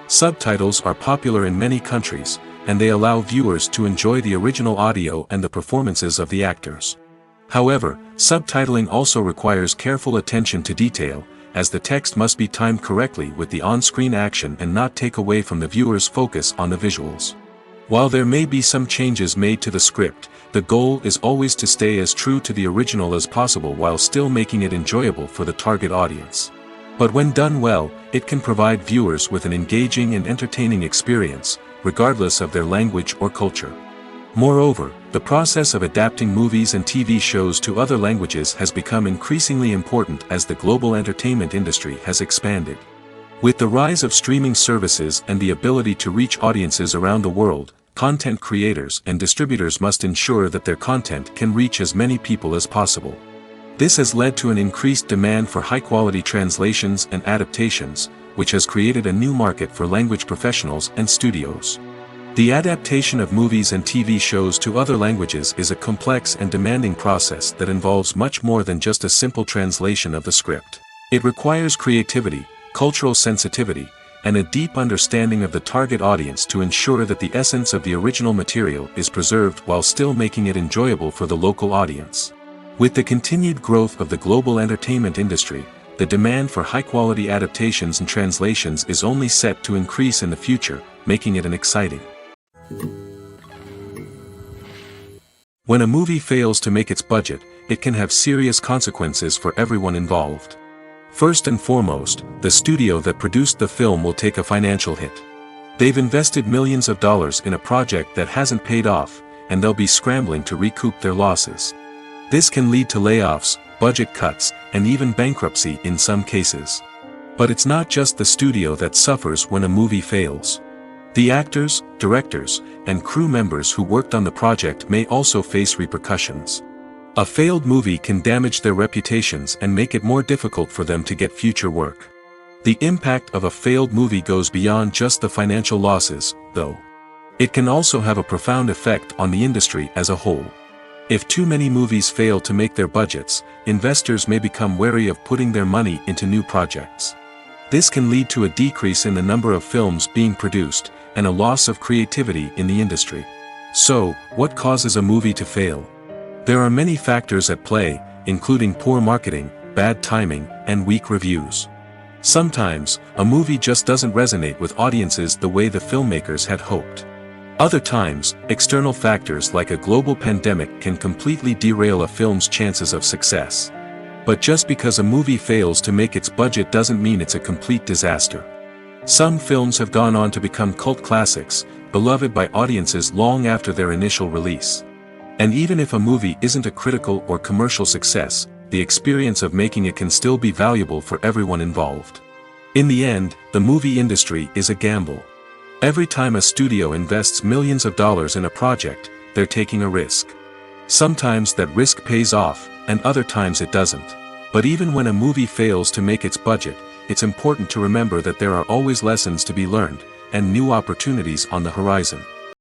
Subtitles are popular in many countries, and they allow viewers to enjoy the original audio and the performances of the actors. However, subtitling also requires careful attention to detail, as the text must be timed correctly with the on-screen action and not take away from the viewer's focus on the visuals. While there may be some changes made to the script, the goal is always to stay as true to the original as possible while still making it enjoyable for the target audience. But when done well, it can provide viewers with an engaging and entertaining experience, regardless of their language or culture. Moreover, the process of adapting movies and TV shows to other languages has become increasingly important as the global entertainment industry has expanded. With the rise of streaming services and the ability to reach audiences around the world, content creators and distributors must ensure that their content can reach as many people as possible. This has led to an increased demand for high-quality translations and adaptations, which has created a new market for language professionals and studios. The adaptation of movies and TV shows to other languages is a complex and demanding process that involves much more than just a simple translation of the script. It requires creativity, cultural sensitivity, and a deep understanding of the target audience to ensure that the essence of the original material is preserved while still making it enjoyable for the local audience. With the continued growth of the global entertainment industry, the demand for high-quality adaptations and translations is only set to increase in the future, making it an exciting. When a movie fails to make its budget, it can have serious consequences for everyone involved. First and foremost, the studio that produced the film will take a financial hit. They've invested millions of dollars in a project that hasn't paid off, and they'll be scrambling to recoup their losses. This can lead to layoffs, budget cuts, and even bankruptcy in some cases. But it's not just the studio that suffers when a movie fails. The actors, directors, and crew members who worked on the project may also face repercussions. A failed movie can damage their reputations and make it more difficult for them to get future work. The impact of a failed movie goes beyond just the financial losses, though. It can also have a profound effect on the industry as a whole. If too many movies fail to make their budgets, investors may become wary of putting their money into new projects. This can lead to a decrease in the number of films being produced, and a loss of creativity in the industry. So, what causes a movie to fail? There are many factors at play, including poor marketing, bad timing, and weak reviews. Sometimes, a movie just doesn't resonate with audiences the way the filmmakers had hoped. Other times, external factors like a global pandemic can completely derail a film's chances of success. But just because a movie fails to make its budget doesn't mean it's a complete disaster. Some films have gone on to become cult classics, beloved by audiences long after their initial release. And even if a movie isn't a critical or commercial success, the experience of making it can still be valuable for everyone involved. In the end, the movie industry is a gamble. Every time a studio invests millions of dollars in a project, they're taking a risk. Sometimes that risk pays off, and other times it doesn't. But even when a movie fails to make its budget, it's important to remember that there are always lessons to be learned, and new opportunities on the horizon.